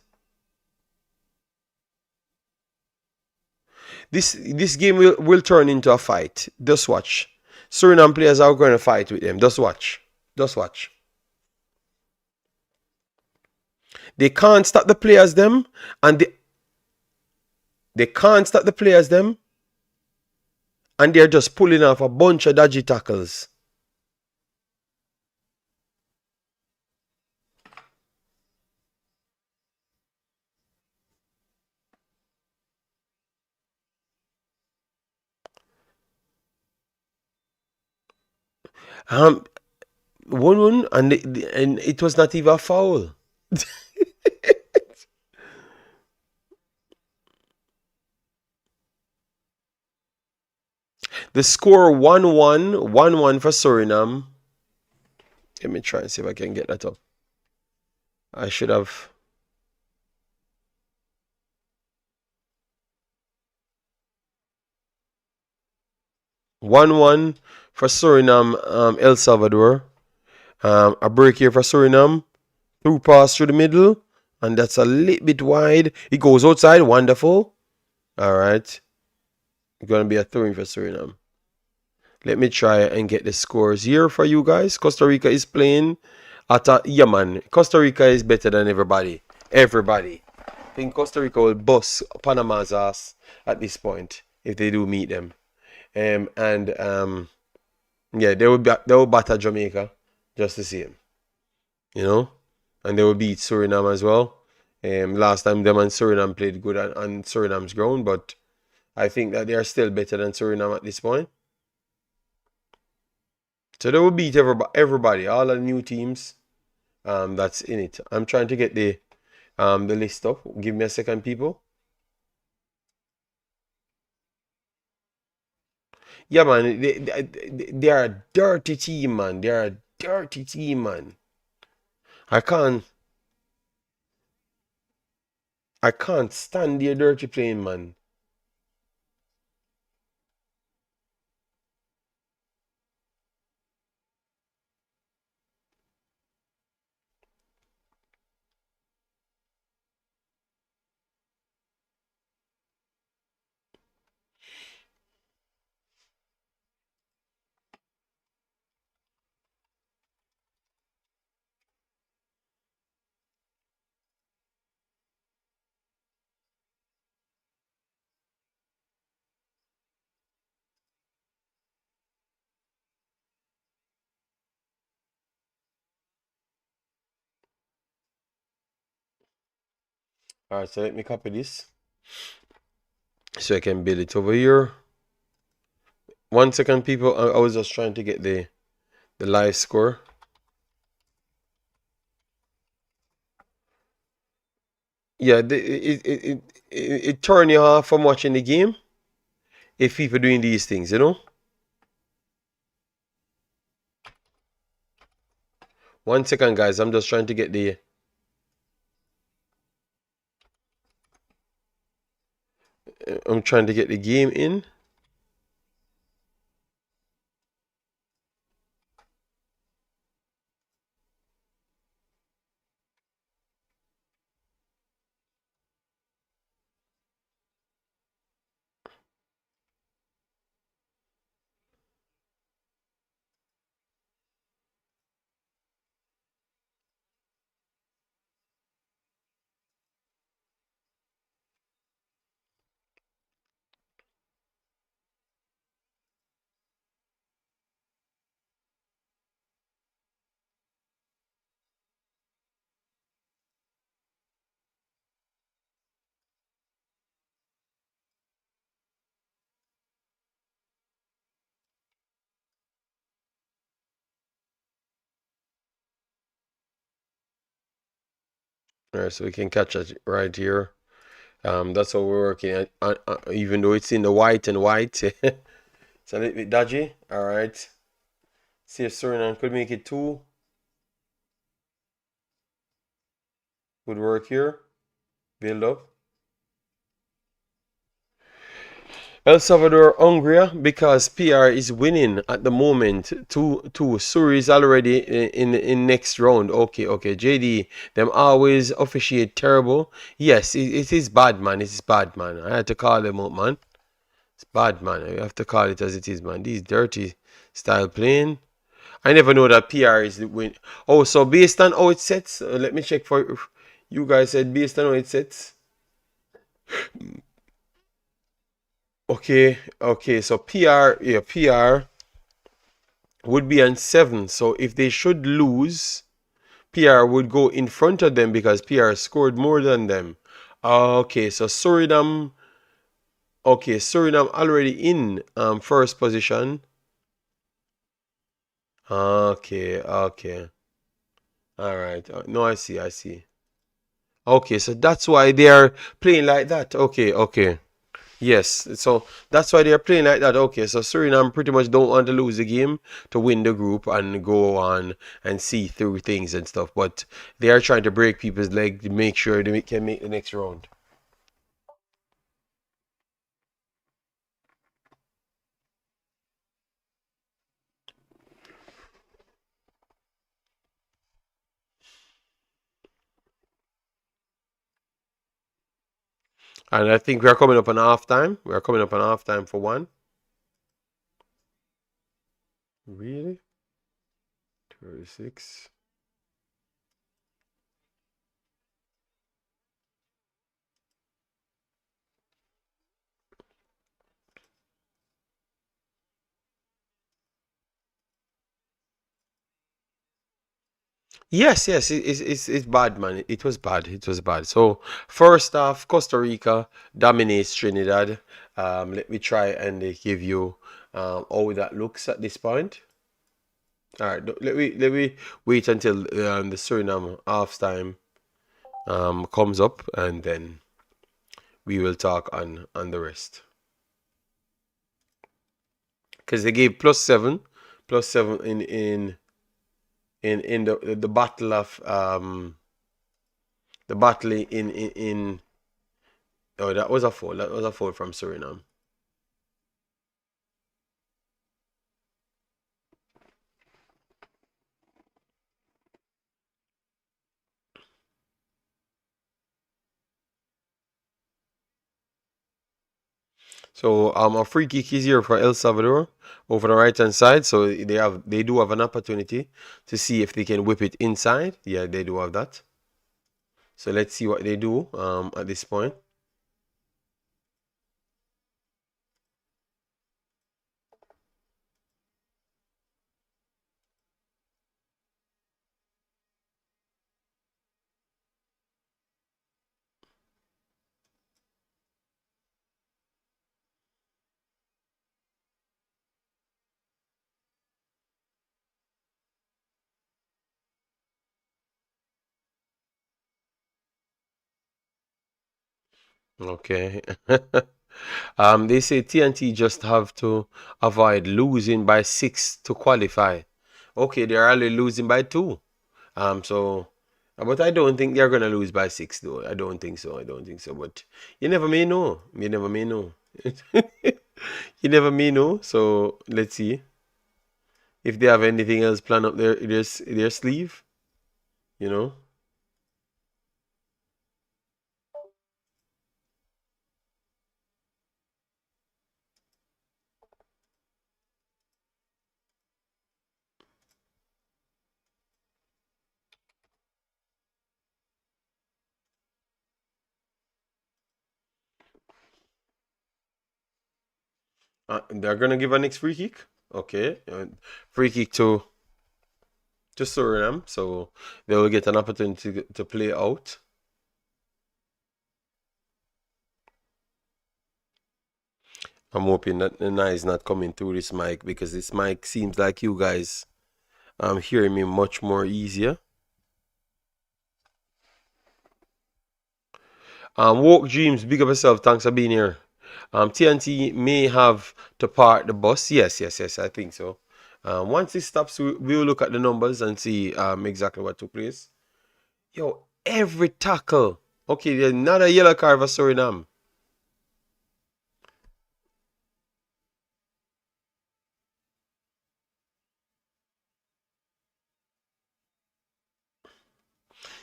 This game will turn into a fight. Just watch. Suriname players are going to fight with them. Just watch. Just watch. They can't stop the players them, and they can't stop the players them, and they're just pulling off a bunch of dodgy tackles. Um, 1-1, and it was not even a foul. The score 1-1, 1-1 for Suriname. Let me try and see if I can get that up. I should have. 1-1 for Suriname, El Salvador. A break here for Suriname. Through pass through the middle. And that's a little bit wide. It goes outside. Wonderful. All right. It's going to be a throw for Suriname. Let me try and get the scores here for you guys. Costa Rica is playing at a... Yeah, man. Costa Rica is better than everybody. Everybody. I think Costa Rica will bust Panama's ass at this point if they do meet them. Yeah, they will batter Jamaica just the same, you know, and they will beat Suriname as well. Last time them and Suriname played good on Suriname's ground, but I think that they are still better than Suriname at this point. So they will beat everybody, all the new teams that's in it. I'm trying to get the list up. Give me a second, people. Yeah, man, they are a dirty team, man. They are a dirty team, man. I can't I can't stand their dirty playing, man. Alright, so let me copy this so I can build it over here. 1 second, people. I was just trying to get the live score. Yeah, it turn you off from watching the game if people doing these things, you know. 1 second, guys. I'm just trying to get the. I'm trying to get the game in. All right, so we can catch it right here. That's how we're working, even though it's in the white and white. It's a little bit dodgy. All right. See if Suriname could make it two. Would work here. Build up. El Salvador Hungary because PR is winning at the moment. Two. Suri is already in next round. Okay. JD, them always officiate terrible. Yes, it is bad, man. It is bad, man. I had to call them out, man. It's bad, man. I have to call it as it is, man. These dirty style playing. I never know that PR is the win. Oh, so based on how it sets, let me check for you guys said based on how it sets. Okay. So PR would be on 7. So if they should lose, PR would go in front of them because PR scored more than them. Okay, so Suriname. Okay, Suriname already in first position. Okay. All right. No, I see. Okay, so that's why they are playing like that. Okay. Yes, so that's why they're playing like that. Okay, so Suriname pretty much don't want to lose the game to win the group and go on and see through things and stuff. But they are trying to break people's leg to make sure they can make the next round. And I think we are coming up on halftime. We are coming up on halftime for one. Really? 36. Yes, it's bad, man. It was bad. So first off, Costa Rica dominates Trinidad. Let me try and give you how that looks at this point. All right, let me wait until the Suriname halftime comes up, and then we will talk on the rest. Because they gave plus seven in the battle of the battle in oh, that was a foul. That was a foul from Suriname. So a free kick is here for El Salvador over the right hand side. So they do have an opportunity to see if they can whip it inside. Yeah, they do have that. So let's see what they do at this point. Okay. They say TNT just have to avoid losing by 6 to qualify. Okay, they're only losing by 2. So, but I don't think they're gonna lose by 6 though. I don't think so. But you never may know. You never may know. You never may know. So let's see if they have anything else planned up their sleeve. You know. They're gonna give a next free kick. Okay, free kick to Suriname, so they will get an opportunity to play out. I'm hoping that Nana is not coming through this mic because this mic seems like you guys hearing me much more easier. Woke Dreams, big up yourself. Thanks for being here. TNT may have to park the bus. Yes, yes, yes, I think so. Once it stops, we will look at the numbers and see exactly what took place. Yo, every tackle. Okay, there's not a yellow card for Suriname.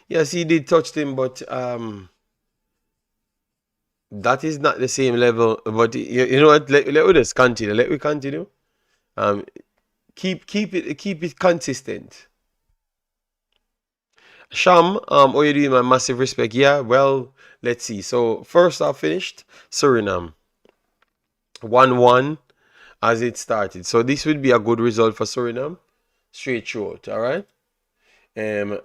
Yes, he did touch him, but that is not the same level. But you know what? Let us just continue. Let we continue. Um, keep it consistent. Sham, how you doing, man? Massive respect. Yeah, well, let's see. So first off, finished Suriname 1-1 as it started. So this would be a good result for Suriname, straight through. All right. And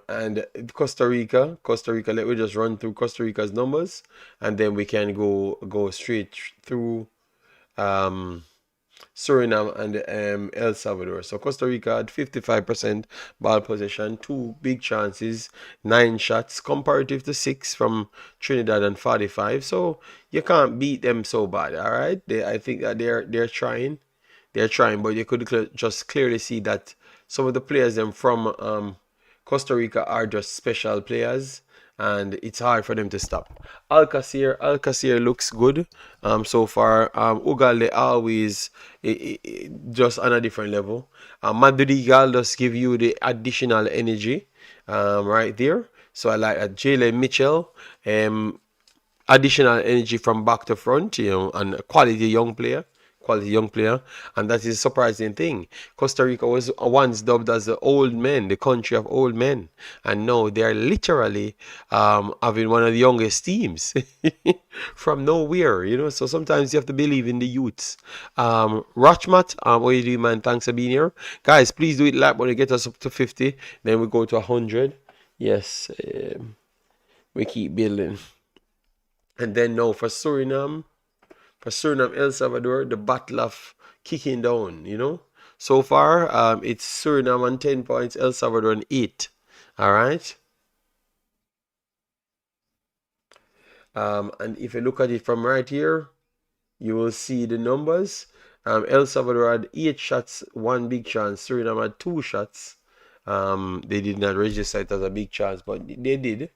Costa Rica. Let me just run through Costa Rica's numbers, and then we can go straight through um Suriname and El Salvador. So Costa Rica had 55% ball possession, two big chances, nine shots, comparative to six from Trinidad and 45. So you can't beat them so bad, all right? I think that they're trying, but you could just clearly see that some of the players them from Costa Rica are just special players, and it's hard for them to stop. Alcacer looks good so far. Ugalde always just on a different level. Madrigal just give you the additional energy right there. So I like that. Jalen Mitchell. Additional energy from back to front, and a quality young player, and that is a surprising thing. Costa Rica was once dubbed as the old men, the country of old men, and now they are literally having one of the youngest teams from nowhere, So sometimes you have to believe in the youths. Rachmat, what you do, man? Thanks for being here, guys. Please do it like when you get us up to 50, then we go to 100. Yes, we keep building. And then now for Suriname, El Salvador, the battle of kicking down. So far, it's Suriname on 10 points, El Salvador on 8. All right. And if you look at it from right here, you will see the numbers. El Salvador had 8 shots, one big chance. Suriname had 2 shots. They did not register it as a big chance, but they did.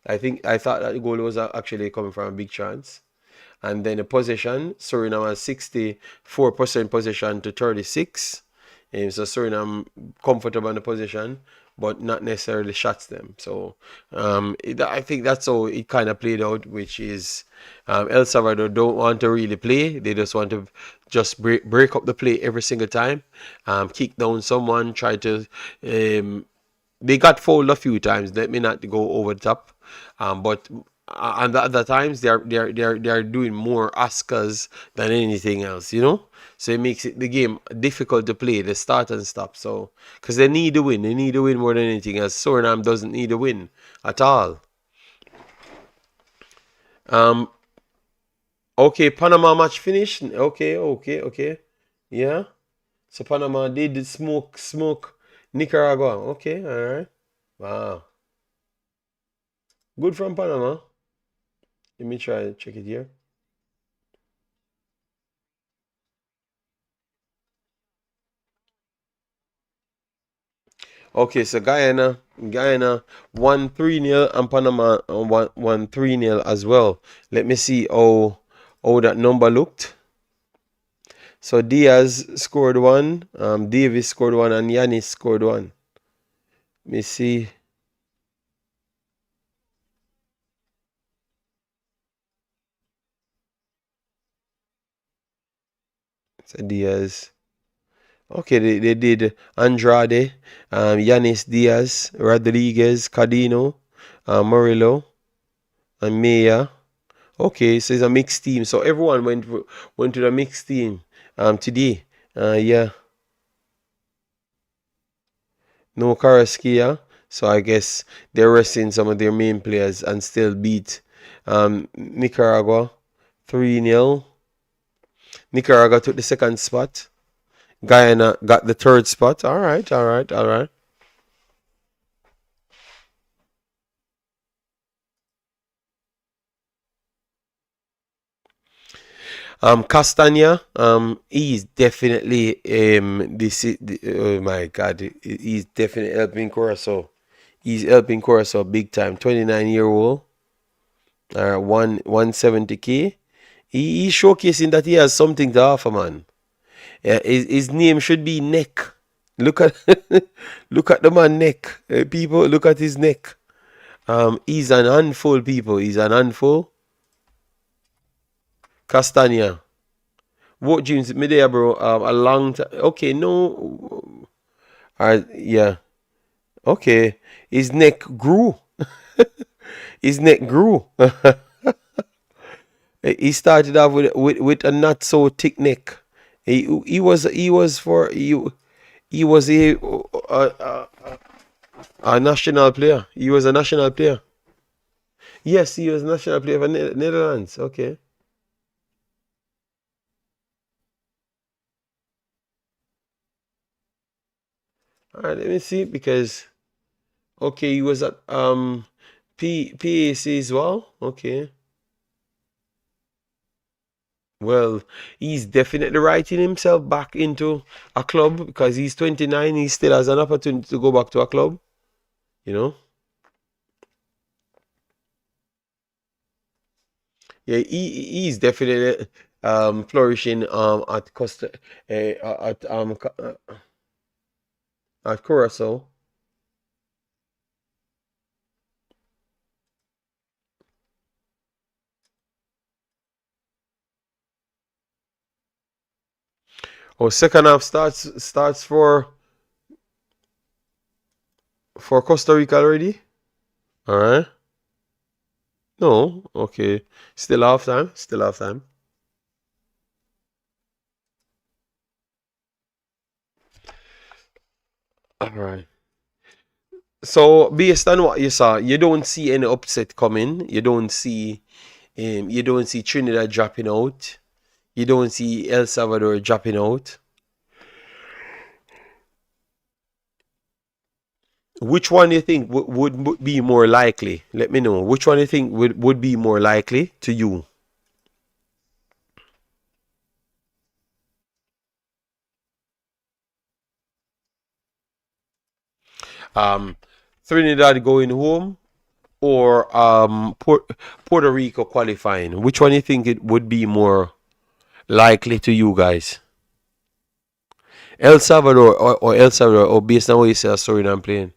I thought that goal was actually coming from a big chance. And then the possession, Suriname has 64% possession to 36. So Suriname comfortable in the possession, but not necessarily shots them. So I think that's how it kind of played out, which is El Salvador don't want to really play. They just want to just break up the play every single time, kick down someone, try to they got fouled a few times. Let me not go over the top, but and the other times they're doing more Oscars than anything else. So it makes the game difficult to play, the start and stop. So because they need to win, more than anything else. Suriname doesn't need a win at all. Um. Okay, Panama match finished. Okay, okay, okay. Yeah. So Panama did smoke Nicaragua. Okay, all right. Wow. Good from Panama. Let me try to check it here. Okay, so Guyana won 3-0 and Panama won 3-0 as well. Let me see how that number looked. So Diaz scored one, Davis scored one, and Yanis scored one. Let me see. So Diaz. Okay, they did Andrade, Yanis Diaz, Rodriguez, Cadino, Murillo, and Maya. Okay, so it's a mixed team. So everyone went to the mixed team today. Yeah, no Karaskia. So I guess they're resting some of their main players and still beat Nicaragua 3-0. Nicaragua took the second spot. Guyana got the third spot. All right, all right, all right. Castagna, he's definitely oh my God, he's definitely helping Curacao. He's helping Curacao big time. 29-year-old, 170K. He's showcasing that he has something to offer, man. Yeah, his name should be Neck. Look at look at the man neck. People, look at his neck. He's an handful, people. He's an handful. Castagna. What James me there, bro? A long time. Okay, no. Yeah. Okay. His neck grew. His neck grew. He started off with a not so thick neck. He was a national player. He was a national player. Yes, he was a national player for Netherlands. Okay. All right, let me see because okay, he was at PAC as well. Okay. Well, he's definitely writing himself back into a club because he's 29. He still has an opportunity to go back to a club. You know. Yeah, he's definitely flourishing at Costa at Curacao. Oh, second half starts for Costa Rica already. All right. No. Okay. Still half time. Still half time. All right. So based on what you saw, you don't see any upset coming. You don't see Trinidad dropping out. You don't see El Salvador dropping out. Which one do you think would be more likely? Let me know. Which one do you think would be more likely to you? Um, Trinidad going home or Puerto Rico qualifying? Which one do you think it would be more likely to you guys? El Salvador or El Salvador or based on what you say, Suriname playing?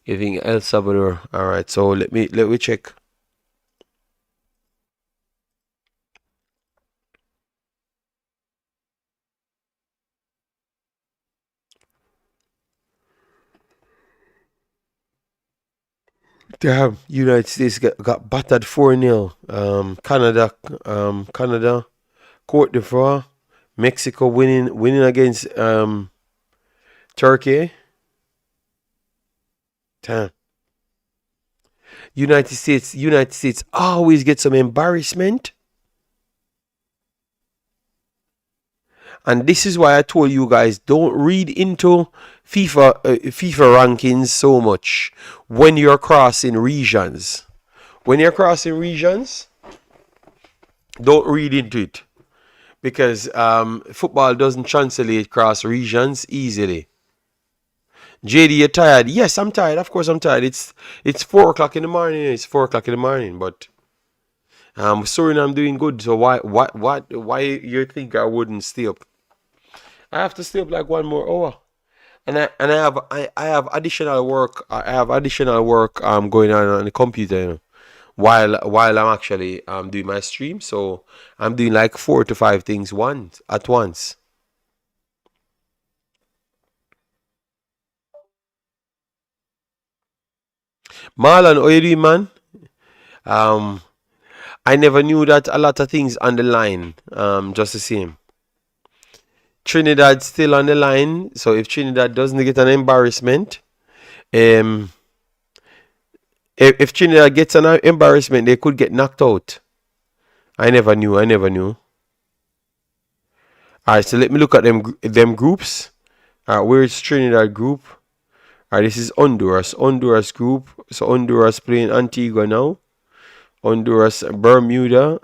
You think El Salvador? All right. So let me check. Damn, United States got battered 4-0. Canada, Cote d'Ivoire, Mexico winning against Turkey. Damn. United States always get some embarrassment. And this is why I told you guys don't read into FIFA rankings so much when you're crossing regions. When you're crossing regions, don't read into it because football doesn't translate across regions easily. JD, you're tired? Yes, I'm tired. Of course, I'm tired. It's 4 o'clock in the morning. It's 4 o'clock in the morning, but Suriname doing good. So why you think I wouldn't stay up? I have to stay up like 1 more hour. And I have additional work. I have additional work going on the computer, while I'm actually doing my stream. So I'm doing like 4 to 5 things once at once. Marlon, how you doing, man? Um, I never knew that a lot of things on the line. Just the same. Trinidad still on the line. So if Trinidad doesn't get an embarrassment, um, if Trinidad gets an embarrassment, they could get knocked out. I never knew. I never knew. All right, so let me look at them groups. All right, where is Trinidad group? All right, this is Honduras. Honduras group. So Honduras playing Antigua now. Honduras, Bermuda,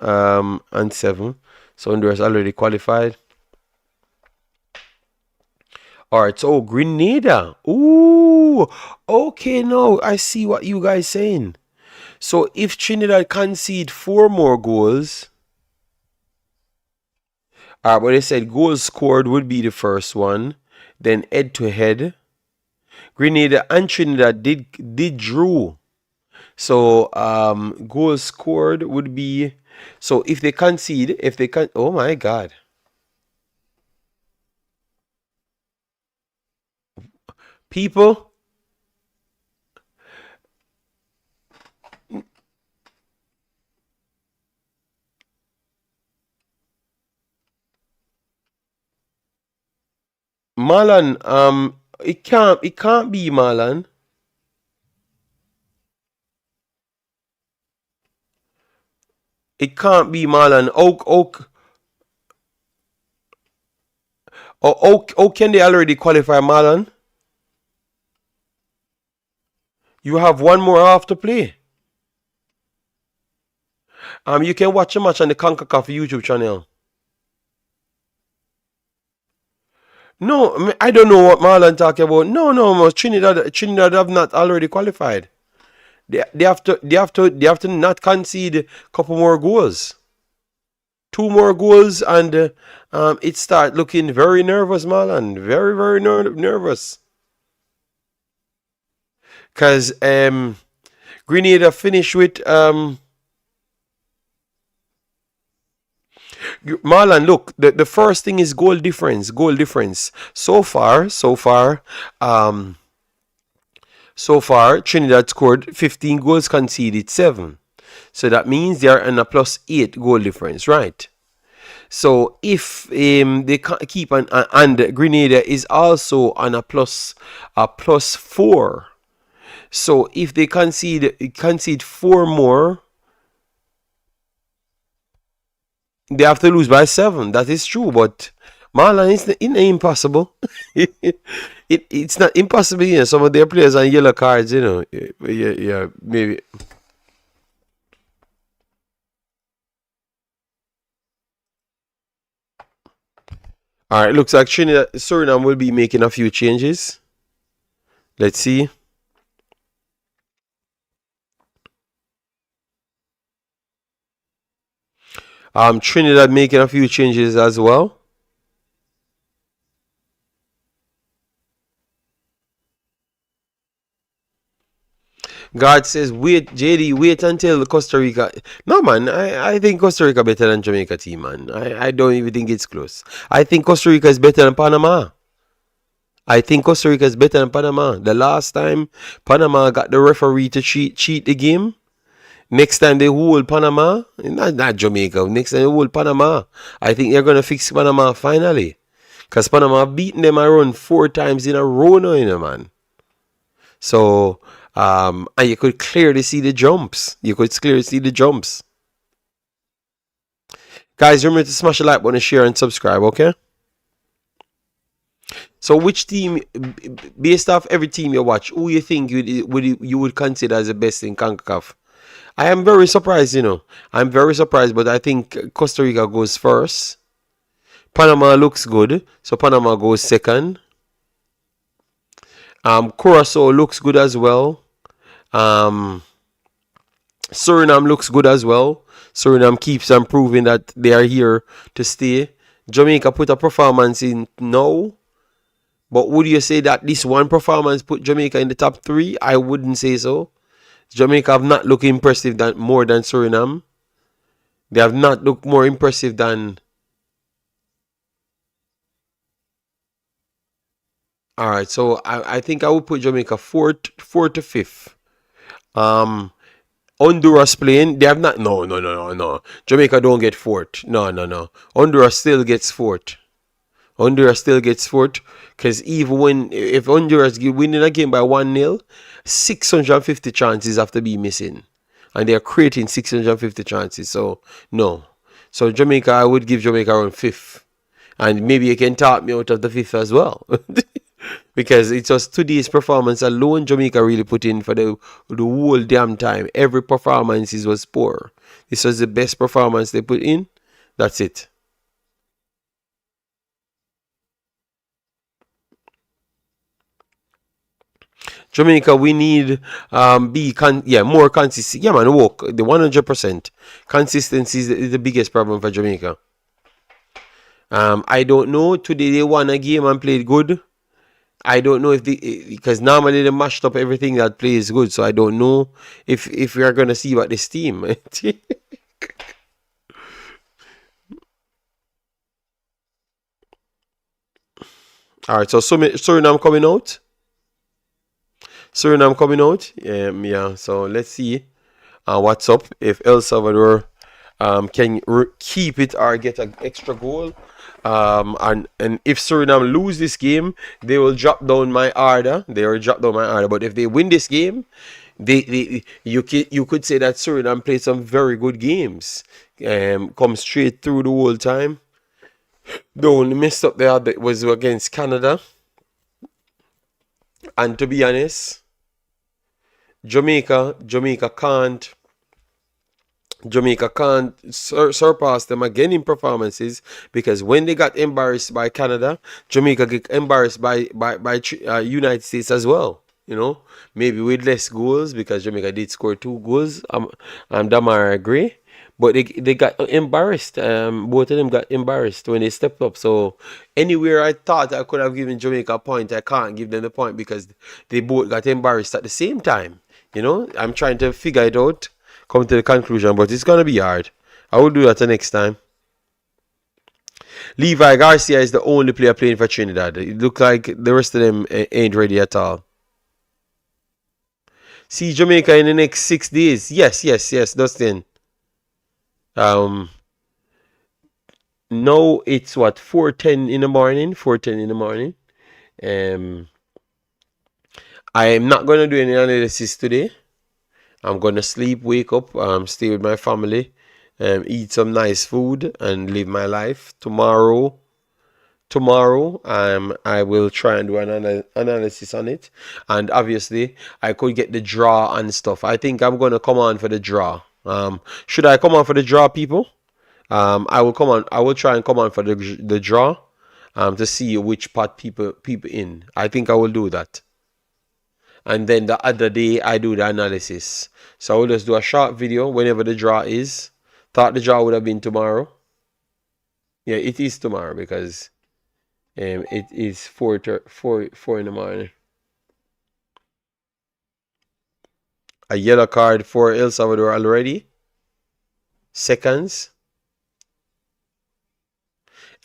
and 7. So Honduras already qualified. All right, so Grenada. Ooh, okay, now I see what you guys saying. So if Trinidad concede 4 more goals, but they said goals scored would be the first one, then head to head. Grenada and Trinidad did drew. So goals scored would be, so if they concede, oh my God. People, Marlon, it can't be Marlon. It can't be Marlon. Oak, can they already qualify Marlon? You have one more half to play. You can watch a match on the Concacaf YouTube channel. No, I don't know what Marlon talking about. No, Trinidad have not already qualified. They have to not concede a couple more goals. 2 more goals and it start looking very nervous, Marlon. Very, very nervous. Because Grenada finished with Marlon, look, the first thing is goal difference. Goal difference. So far, Trinidad scored 15 goals, conceded 7. So that means they are in a +8 goal difference, right? So if they keep and Grenada is also on a +4. So if they concede 4 more, they have to lose by 7. That is true, but Marlon, it's impossible. It's not impossible. You know, some of their players on yellow cards. You know, yeah, maybe. All right, looks like Suriname will be making a few changes. Let's see. Trinidad making a few changes as well. God says, wait, JD, wait until Costa Rica. No, man, I think Costa Rica better than Jamaica team, man. I don't even think it's close. I think Costa Rica is better than Panama. I think Costa Rica is better than Panama. The last time Panama got the referee to cheat the game, next time they hold Panama, not Jamaica, next time they hold Panama, I think they're going to fix Panama finally. Because Panama beaten them around 4 times in a row now, you know, man. So, and you could clearly see the jumps. Guys, remember to smash the like button, share, and subscribe, okay? So which team, based off every team you watch, who you think you would consider as the best in CONCACAF? I am very surprised, you know. I'm very surprised, but I think Costa Rica goes first. Panama looks good, so Panama goes second. Curacao looks good as well. Suriname looks good as well. Suriname keeps on proving that they are here to stay. Jamaica put a performance in now. But would you say that this one performance put Jamaica in the top 3? I wouldn't say so. Jamaica have not looked impressive more than Suriname. They have not looked more impressive than... Alright, so I think I would put Jamaica 4th to 5th. Honduras playing, they have not... No. Jamaica don't get 4th. No. Honduras still gets 4th. Because even if Honduras winning a game by 1-0, 650 chances have to be missing. And they're creating 650 chances. So, no. So, Jamaica, I would give Jamaica around 5th. And maybe you can talk me out of the 5th as well. Because it was today's performance alone Jamaica really put in for the whole damn time. Every performance was poor. This was the best performance they put in. That's it. Jamaica, we need more consistent. Yeah, man, work the 100%. Consistency is the biggest problem for Jamaica. I don't know. Today they won a game and played good. I don't know if because normally they mashed up everything that plays good. So I don't know if we are gonna see what this team. All right, so Suriname coming out. Suriname coming out. Yeah. So let's see what's up if El Salvador can keep it or get an extra goal. And if Suriname lose this game, they will drop down my order. They will drop down my order. But if they win this game, you could say that Suriname played some very good games. Come straight through the whole time. The only messed up there was against Canada. And to be honest, Jamaica can't surpass them again in performances because when they got embarrassed by Canada, Jamaica get embarrassed by United States as well. Maybe with less goals because Jamaica did score 2 goals. Damar agree, but they got embarrassed. Both of them got embarrassed when they stepped up. So anywhere I thought I could have given Jamaica a point, I can't give them the point because they both got embarrassed at the same time. I'm trying to figure it out, come to the conclusion, but it's gonna be hard. I will do that the next time. Levi Garcia is the only player playing for Trinidad. It looks like the rest of them ain't ready at all. See Jamaica in the next 6 days. Yes, yes, yes, Dustin. Um, no, it's what 4:10 in the morning. 4:10 in the morning. Um, I am not gonna do any analysis today. I'm gonna sleep, wake up, stay with my family, eat some nice food, and live my life. Tomorrow, I will try and do an analysis on it, and obviously, I could get the draw and stuff. I think I'm gonna come on for the draw. Should I come on for the draw, people? I will come on. I will try and come on for the draw, to see which part people in. I think I will do that. And then the other day I do the analysis. So I will just do a short video whenever the draw is. Thought the draw would have been tomorrow. Yeah, it is tomorrow because it is 4 in the morning. A yellow card for El Salvador already. Seconds.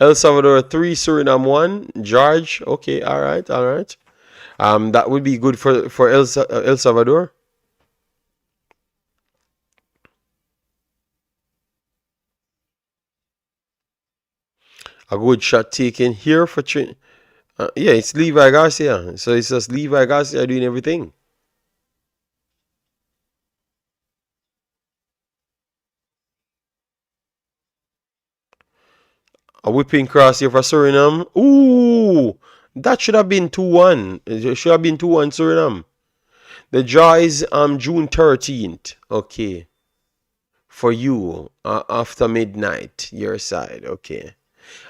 El Salvador 3, Suriname 1. George. Okay, all right, all right. That would be good for El Salvador. A good shot taken here for Trin. Yeah, it's Levi Garcia. So it's just Levi Garcia doing everything. A whipping cross here for Suriname. Ooh, that should have been 2-1. It should have been 2-1 Suriname. The draw is June 13th. Okay. For you, after midnight, your side. Okay.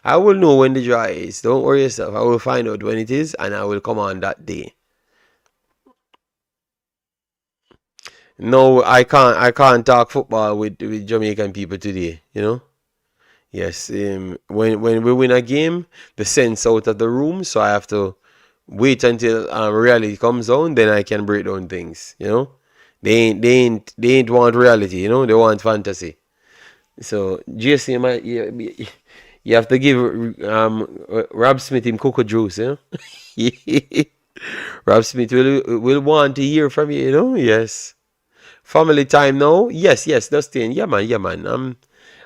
I will know when the draw is. Don't worry yourself. I will find out when it is and I will come on that day. No, I can't talk football with Jamaican people today. Yes, when we win a game, the sense out of the room, so I have to wait until reality comes on, then I can break down things. They ain't want reality. They want fantasy. So JC, you have to give Rob Smith him cocoa juice. Rob Smith will want to hear from you. Yes. Family time now. Yes, yes, Dustin. Yeah, man, yeah, man.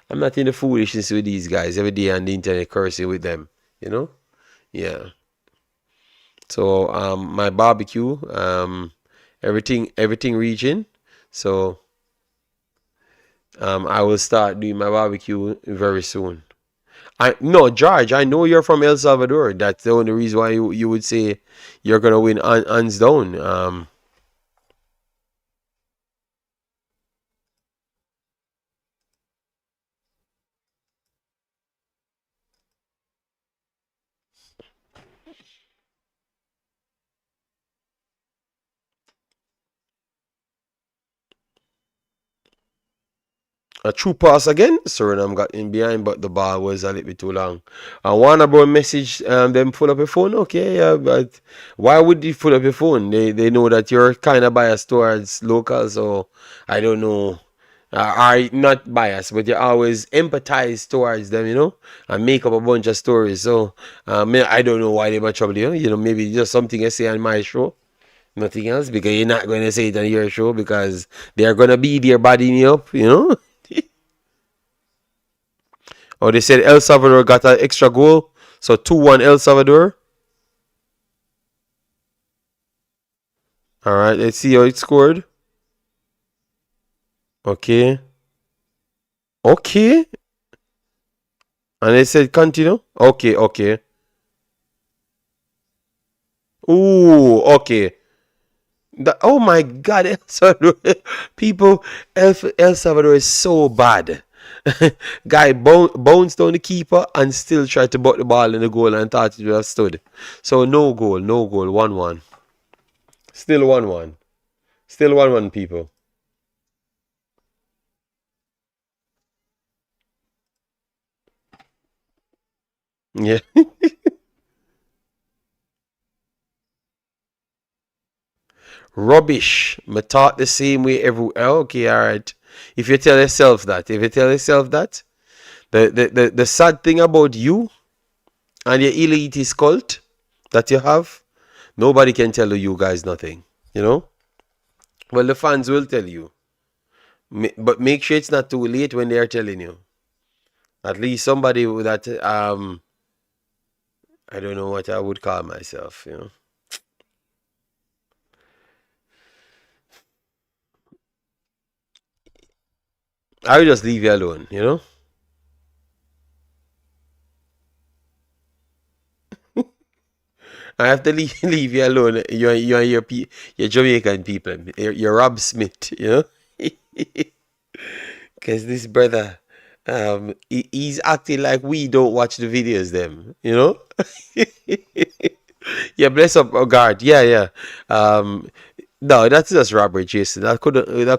I'm not in the foolishness with these guys every day on the internet cursing with them. You know? Yeah. So my barbecue, everything reaching. So I will start doing my barbecue very soon. I no George, I know you're from El Salvador. That's the only reason why you would say you're gonna win hands down. A true pass again. Suriname got in behind, but the ball was a little bit too long. And Warner Bros message them pull up your phone. Okay, yeah, but why would you pull up your phone? They know that you're kind of biased towards locals, so I don't know. Are not biased, but you always empathize towards them, and make up a bunch of stories. So I don't know why they might trouble you. Maybe just something I say on my show. Nothing else, because you're not going to say it on your show because they're going to be there bodying you up. Oh, they said El Salvador got an extra goal. So 2-1 El Salvador. All right, let's see how it scored. Okay. Okay. And they said continue. Okay, okay. Ooh, okay. Oh my God, El Salvador. People, El Salvador is so bad. Guy bones down the keeper and still tried to butt the ball in the goal and thought it would have stood. So no goal, no goal. 1-1. Still 1-1. Still 1-1, people. Yeah. Rubbish. Me thought the same way every. Okay, all right. If you tell yourself that, the sad thing about you and your elitist cult that you have, nobody can tell you guys nothing. You know. Well, the fans will tell you, but make sure it's not too late when they are telling you. At least somebody that I don't know what I would call myself. I will just leave you alone. I have to leave you alone. You and your Jamaican people. You're Rob Smith. Because this brother, he's acting like we don't watch the videos, them. Yeah, bless up, oh God. Yeah, yeah. Um, no, that's just robbery, Jason. That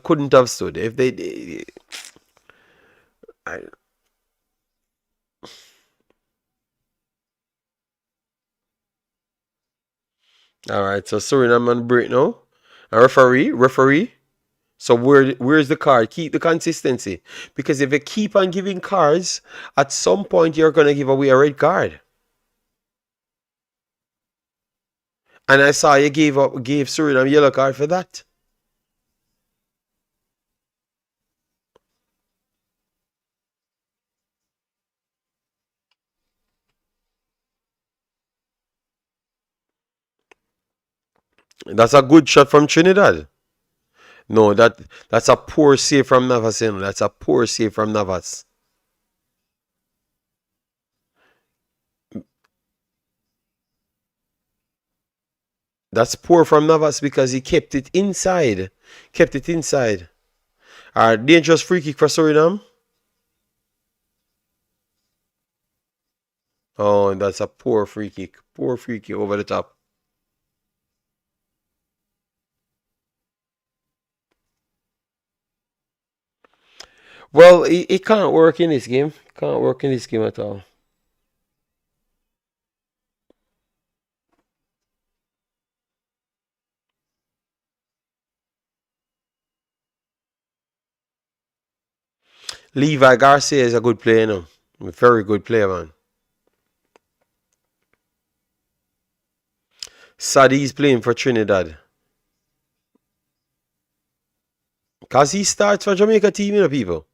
couldn't have stood if they. I, all right, so Suriname on break now. A referee. So where's the card? Keep the consistency, because if you keep on giving cards, at some point you're gonna give away a red card. And I saw you gave Suriname yellow card for that. That's a good shot from Trinidad. No, that's a poor save from Navas. That's a poor save from Navas. That's poor from Navas because he kept it inside. Kept it inside. Dangerous free kick for Suriname. Oh, that's a poor free kick. Poor free kick over the top. Well, it can't work in this game. Can't work in this game at all. Levi Garcia is a good player now. A very good player, man. Sadi's playing for Trinidad. Because he starts for Jamaica team, people.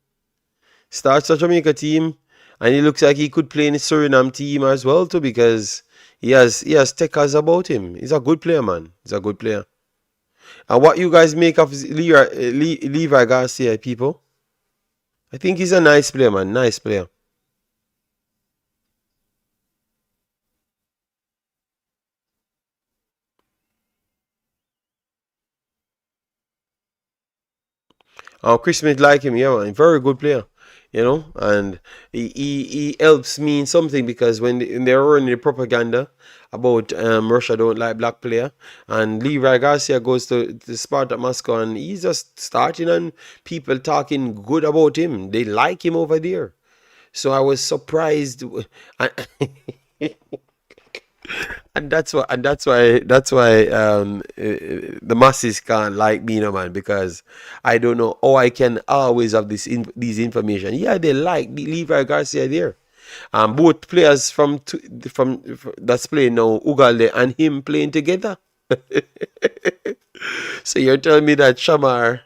Starts for Jamaica team. And he looks like he could play in the Suriname team as well, too, because he has techers about him. He's a good player, man. He's a good player. And what you guys make of Levi Garcia, people? I think he's a nice player, man. Nice player. Chris Smith like him, yeah, man. Very good player. and he helps me in something because when they're running the propaganda about Russia don't like black player, and Levi Garcia goes to Spartak Moscow, and he's just starting and people talking good about him. They like him over there. So I was surprised, and, the masses can't like me, no man, because I don't know how I can always have these information. Yeah, they like Levi Garcia there. Both players from that's playing now, Ugalde and him playing together. So you're telling me that Shamar,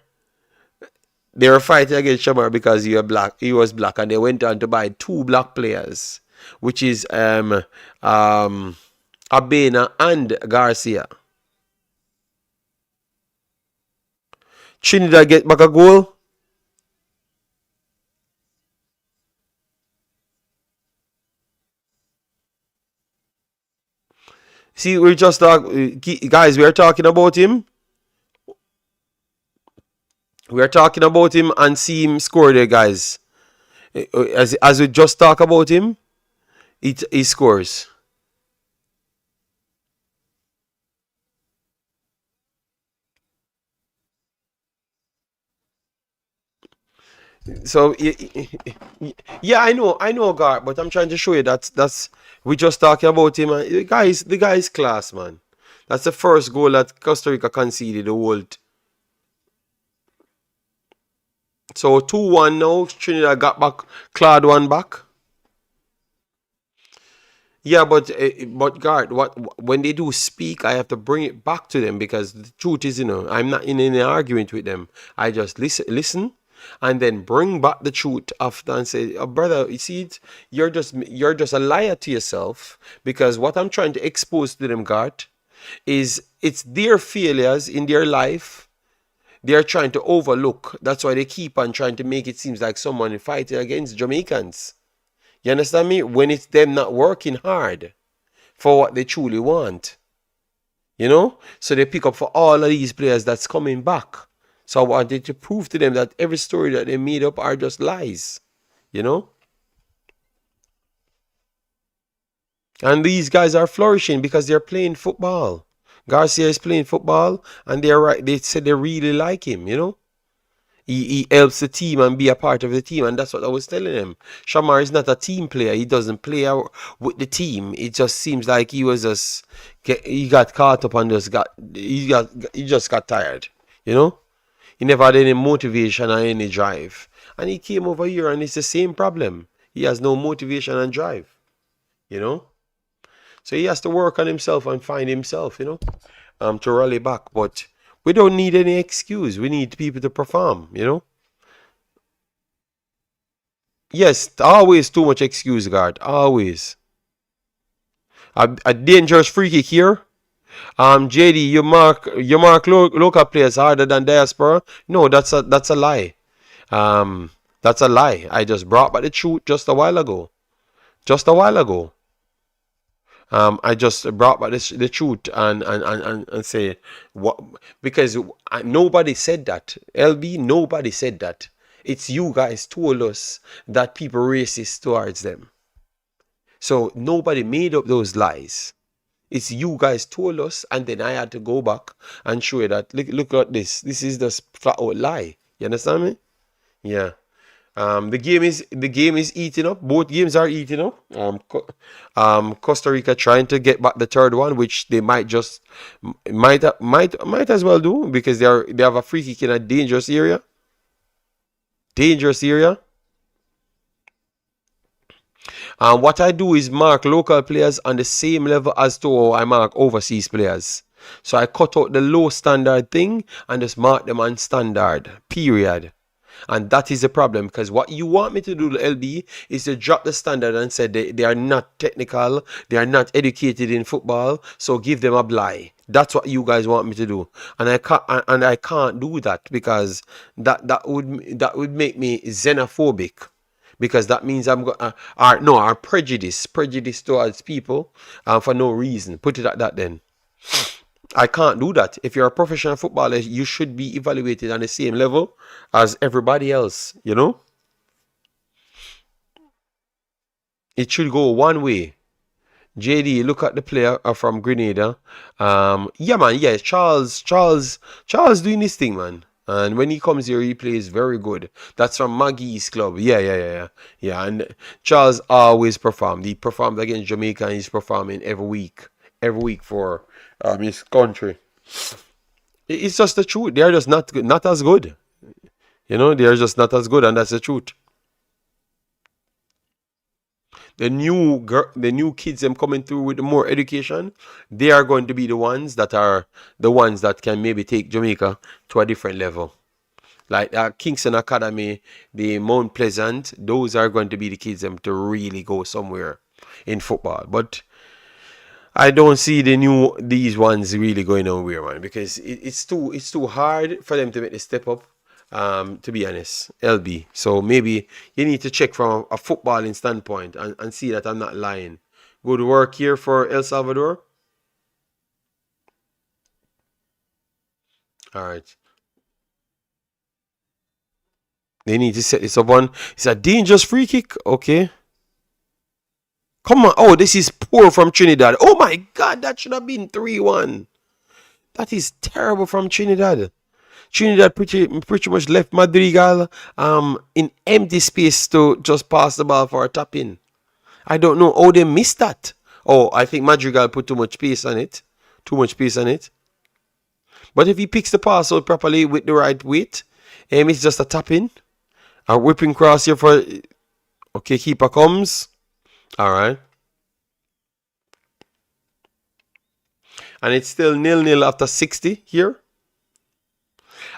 they were fighting against Shamar because he was black, and they went on to buy two black players, which is Abena and Garcia. Trinidad get back a goal. See, we just talk, guys. We are talking about him. We are talking about him and see him score there, guys. As we just talk about him, he scores. So yeah, I know, Gar, but I'm trying to show you that's we just talking about him. And the guy is class, man. That's the first goal that Costa Rica conceded the world. So 2-1 now. Trinidad got back, clawed one back. Yeah, but Guard, what when they do speak, I have to bring it back to them because the truth is, I'm not in any argument with them. I just listen, and then bring back the truth after and say, oh, brother, you see it, you're just a liar to yourself because what I'm trying to expose to them, Guard, is it's their failures in their life they're trying to overlook. That's why they keep on trying to make it seem like someone fighting against Jamaicans. You understand me? When it's them not working hard for what they truly want, So they pick up for all of these players that's coming back. So I wanted to prove to them that every story that they made up are just lies, you know? And these guys are flourishing because they're playing football. Garcia is playing football, and they're right. They said they really like him. He helps the team and be a part of the team, and that's what I was telling him. Shamar is not a team player. He doesn't play out with the team. It just seems like he got caught up and he just got tired. You know, he never had any motivation or any drive, and he came over here and it's the same problem. He has no motivation and drive. You know, so he has to work on himself and find himself. To rally back, but. We don't need any excuse. We need people to perform. Yes, always too much excuse, guard. Always. A dangerous free kick here. JD, you mark local players harder than diaspora. No, that's a lie. That's a lie. I just brought back the truth just a while ago. Just a while ago. I just brought back the truth and say what, because nobody said that. LB, nobody said that. It's you guys told us that people racist towards them. So nobody made up those lies. It's you guys told us, and then I had to go back and show you that. Look at this. This is the flat out lie. You understand me? Yeah. The game is eating up. Both games are eating up. Costa Rica trying to get back the third one, which they might just might as well do because they have a free kick in a dangerous area. Dangerous area. And what I do is mark local players on the same level as to how I mark overseas players. So I cut out the low standard thing and just mark them on standard. Period. And that is the problem because what you want me to do, LB, is to drop the standard and say they are not technical, they are not educated in football, so give them a bly. That's what you guys want me to do, and I can't do that because that would make me xenophobic. Because that means I'm going our prejudice towards people for no reason. Put it at that then. I can't do that. If you're a professional footballer, you should be evaluated on the same level as everybody else. It should go one way. JD, look at the player from Grenada. Yeah, man. Yeah, Charles doing this thing, man. And when he comes here, he plays very good. That's from Maggie's club. Yeah, yeah, yeah, yeah. Yeah, and Charles always performed. He performed against Jamaica, and he's performing every week for his country. It's just the truth. They're just not good, not as good. They're just not as good, and that's the truth. The new kids them coming through with more education, they are going to be the ones that can maybe take Jamaica to a different level. Like Kingston Academy, the Mount Pleasant, those are going to be the kids them to really go somewhere in football. But I don't see these ones really going nowhere, man, because it's too hard for them to make the step up. To be honest, LB. So maybe you need to check from a footballing standpoint and see that I'm not lying. Good work here for El Salvador. All right. They need to set this up on. It's a dangerous free kick. Okay. Come on. Oh, this is poor from Trinidad. Oh my God, that should have been 3-1. That is terrible from Trinidad. Trinidad pretty much left Madrigal in empty space to just pass the ball for a tap in. I don't know how they missed that. Oh, I think Madrigal put too much pace on it. Too much pace on it. But if he picks the pass out properly with the right weight, it's just a tap in. A whipping cross here for. Okay, keeper comes. All right. And it's still 0-0 after 60 here.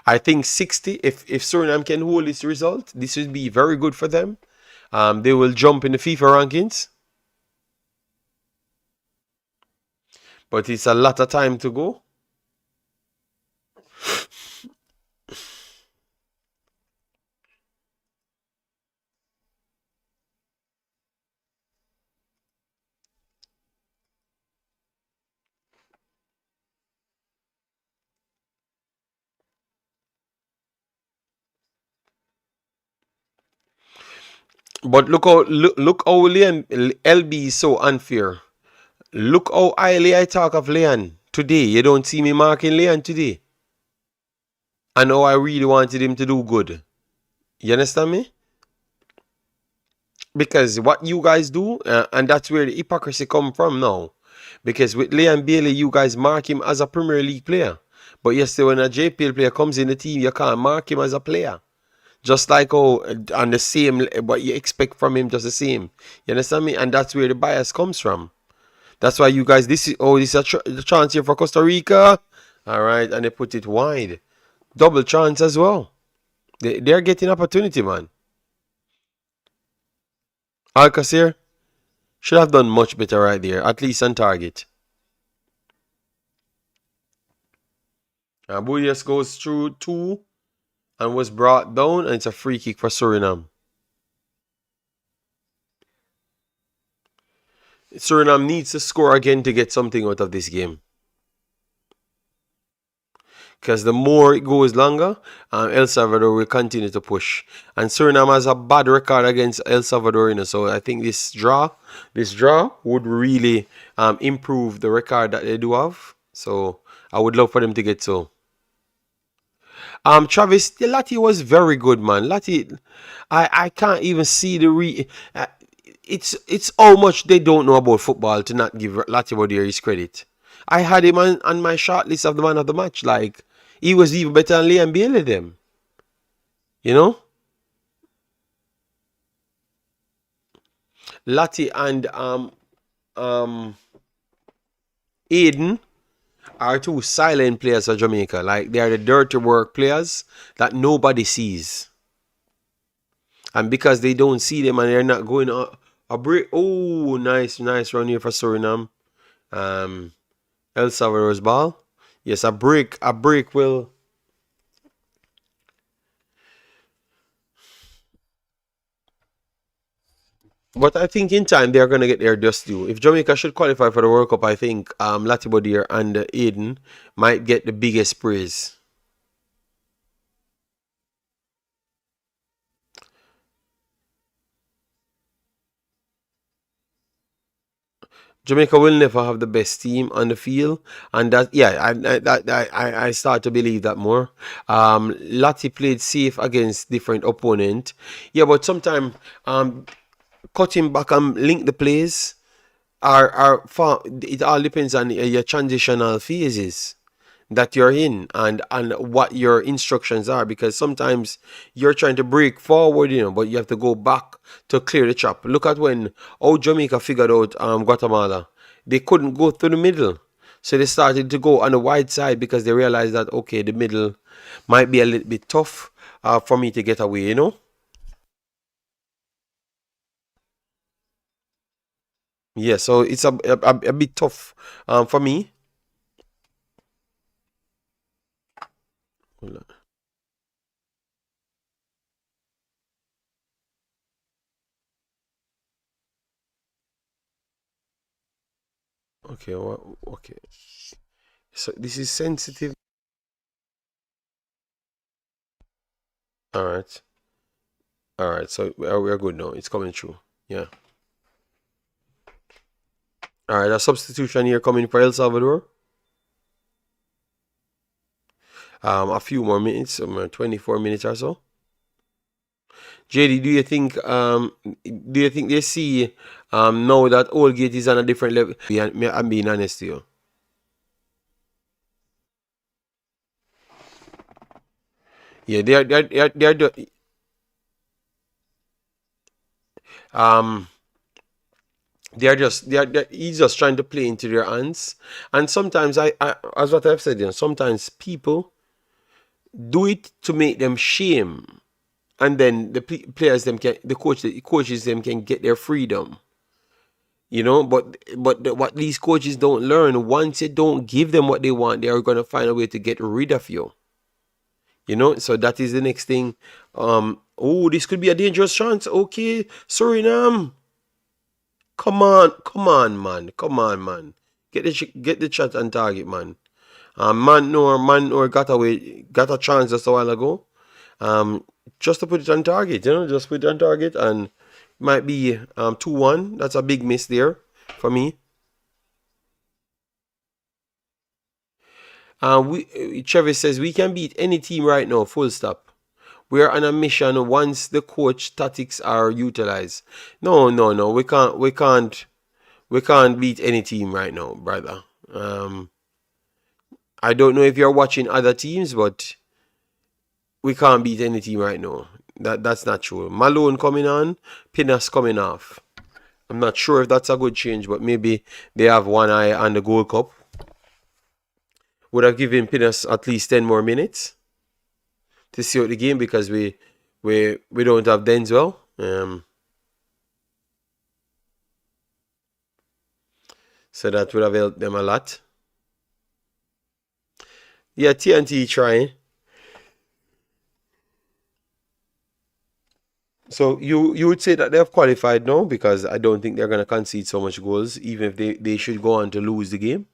I think 60, if Suriname can hold this result, this would be very good for them. They will jump in the FIFA rankings. But it's a lot of time to go. But look how LB is so unfair. Look how highly I talk of Leon today. You don't see me marking Leon today. I know I really wanted him to do good. You understand me? Because what you guys do, and that's where the hypocrisy come from now. Because with Leon Bailey, you guys mark him as a Premier League player. But yesterday when a JPL player comes in the team, you can't mark him as a player. Just like on the same, what you expect from him, just the same. You understand me? And that's where the bias comes from. That's why you guys, this is a chance here for Costa Rica. All right, and they put it wide. Double chance as well. They're getting opportunity, man. Alcacer should have done much better right there, at least on target. Buyas goes through two and was brought down, and it's a free kick for Suriname. Suriname needs to score again to get something out of this game. Because the more it goes longer, El Salvador will continue to push. And Suriname has a bad record against El Salvador, so I think this draw would really improve the record that they do have. So I would love for them to get so. Travis, the Lati was very good, man. Lati, I can't even see it's how much they don't know about football to not give Lati Bodier his credit. I had him on my short list of the man of the match. Like, he was even better than Liam Bailey them. You know? Lati and Aiden are two silent players for Jamaica. Like, they are the dirty work players that nobody sees. And because they don't see them and they're not going a break. Oh, nice run here for Suriname. El Salvador's ball. Yes, a break will. But I think in time they're gonna get their dust due. If Jamaica should qualify for the World Cup, I think Latibodir and Aiden might get the biggest praise. Jamaica will never have the best team on the field, and that yeah, I start to believe that more. Lati played safe against different opponent, yeah, but sometimes cutting back and link the plays are far. It all depends on your transitional phases that you're in and what your instructions are, because sometimes you're trying to break forward, but you have to go back to clear the trap. Look at when Jamaica figured out Guatemala. They couldn't go through the middle, so they started to go on the wide side because they realized that okay, the middle might be a little bit tough for me to get away. Yeah, so it's a bit tough for me. Okay, okay. So this is sensitive. All right. All right. So we're good now. It's coming through. Yeah. All right. A substitution here coming for El Salvador. A few more minutes, 24 minutes or so. JD, do you think they see now that Oldgate is on a different level? I'm being honest to you. Yeah, um he's just trying to play into their hands. And sometimes as what I've said, sometimes people do it to make them shame, and then players them can the coaches them can get their freedom. But what these coaches don't learn, once you don't give them what they want, they are gonna find a way to get rid of you. So that is the next thing. This could be a dangerous chance. Okay, Suriname. Come on, man. Get the shot on target, man. Man, got a chance just a while ago. Just to put it on target, just put it on target, and might be 2-1. That's a big miss there for me. Travis says we can beat any team right now. Full stop. We're on a mission once the coach tactics are utilized. No, no, no. We can't beat any team right now, brother. I don't know if you're watching other teams, but we can't beat any team right now. That's not true. Malone coming on, Pinas coming off. I'm not sure if that's a good change, but maybe they have one eye on the Gold Cup. Would have given Pinas at least 10 more minutes to see out the game, because we don't have Denzel. So that would have helped them a lot. Yeah, TNT trying. So you would say that they have qualified now, because I don't think they're gonna concede so much goals, even if they should go on to lose the game.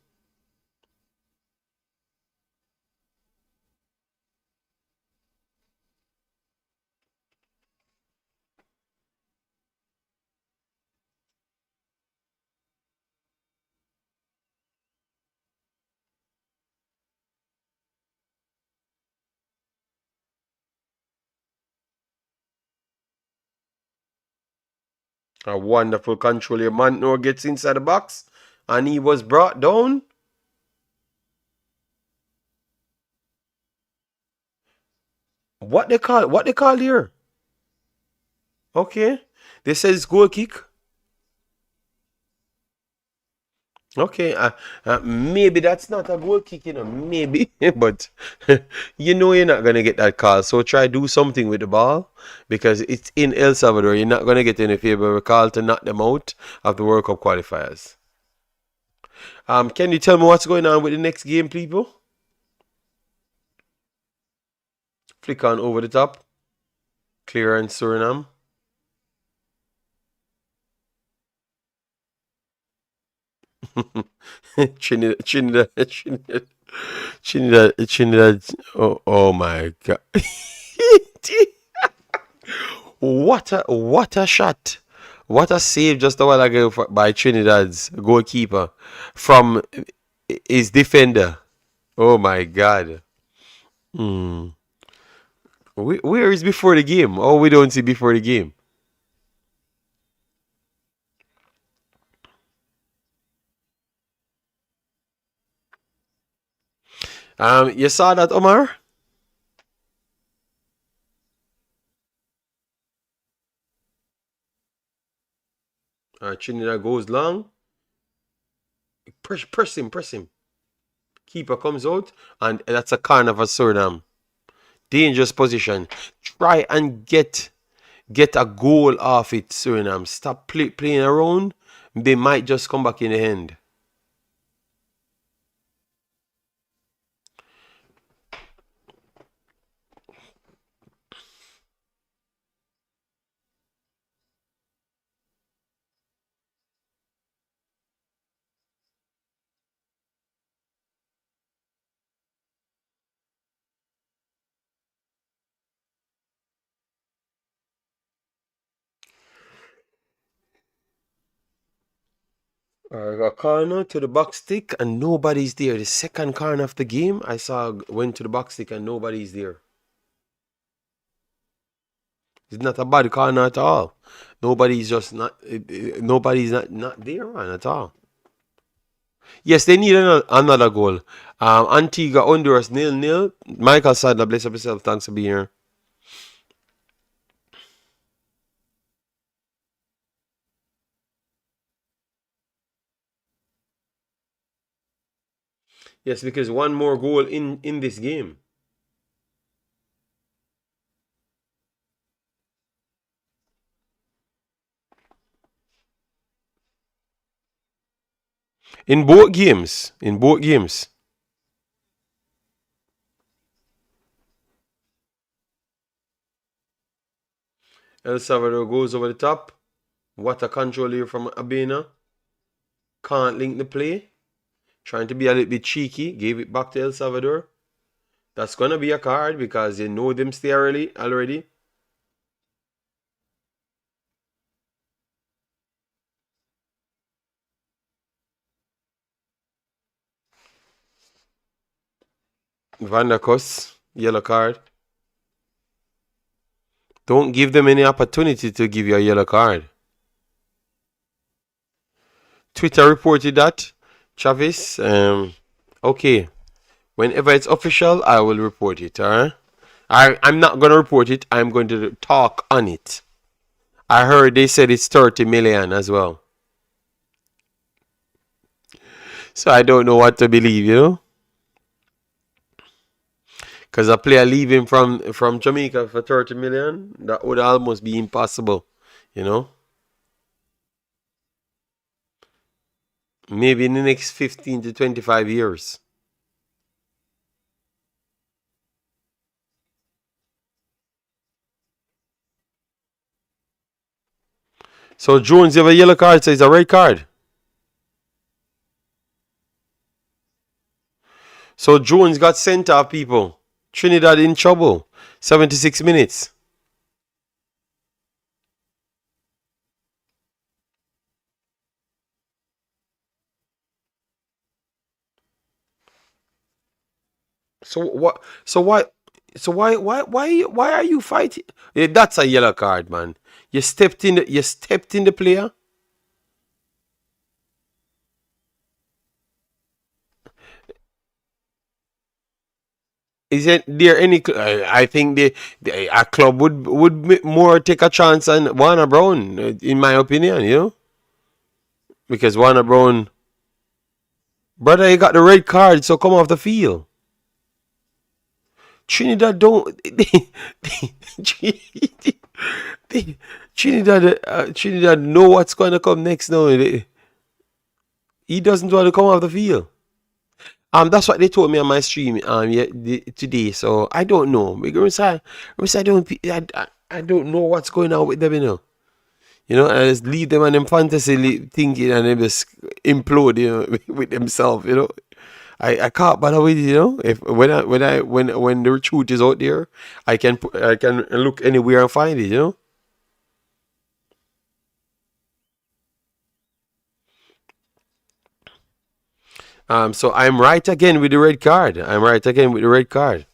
A wonderful control here. Mantnor gets inside the box, and he was brought down. What they call here? Okay. They says goal kick. Okay, maybe that's not a goal kick, maybe, but you're not gonna get that call. So try do something with the ball, because it's in El Salvador. You're not gonna get any favorable call to knock them out of the World Cup qualifiers. Can you tell me what's going on with the next game, people? Flick on over the top. Clearance Suriname. Trinidad. Oh my God. What a shot. What a save just a while ago by Trinidad's goalkeeper from his defender. Oh my God. Hmm. Where is before the game? Oh, we don't see before the game. You saw that, Omar? Trinidad goes long. Press him, press him. Keeper comes out, and that's a corner for Suriname. Dangerous position. Try and get a goal off it, Suriname. Stop playing around. They might just come back in the end. A corner to the box stick and nobody's there. The second corner of the game, I saw went to the box stick and nobody's there. It's not a bad corner at all. Nobody's just not. Nobody's not there, man, at all. Yes, they need another goal. Antigua Honduras 0-0. Michael Sadler, bless up yourself. Thanks for being here. Yes, because one more goal in this game. In both games. In both games. El Salvador goes over the top. What a control here from Abena. Can't link the play. Trying to be a little bit cheeky. Gave it back to El Salvador. That's going to be a card because you know them stay early already. Van der Kos, yellow card. Don't give them any opportunity to give you a yellow card. Twitter reported that. Travis, okay. Whenever it's official, I will report it, alright? I'm not going to report it. I'm going to talk on it. I heard they said it's 30 million as well. So I don't know what to believe, you know? Because a player leaving from Jamaica for 30 million, that would almost be impossible, you know? Maybe in the next 15 to 25 years. So Jones, you have a yellow card, so it's a red card. So Jones got sent off, people. Trinidad in trouble. 76 minutes. So what? So why? So why are you fighting? That's a yellow card, man. You stepped in the player. Is it there any? I think a club would more take a chance on Warner Brown, in my opinion. You know, because Warner Brown, brother, you got the red card, so come off the field. Trinidad don't. Trinidad know what's going to come next now. He doesn't want to come off the field. That's what they told me on my stream today. So I don't know. Because I don't know what's going on with them, you know. You know, I just leave them and them fantasy thinking and they just implode, you know, with themselves, you know. I can't bother with it, you know. If when the truth is out there, I can look anywhere and find it, you know. So I'm right again with the red card. I'm right again with the red card.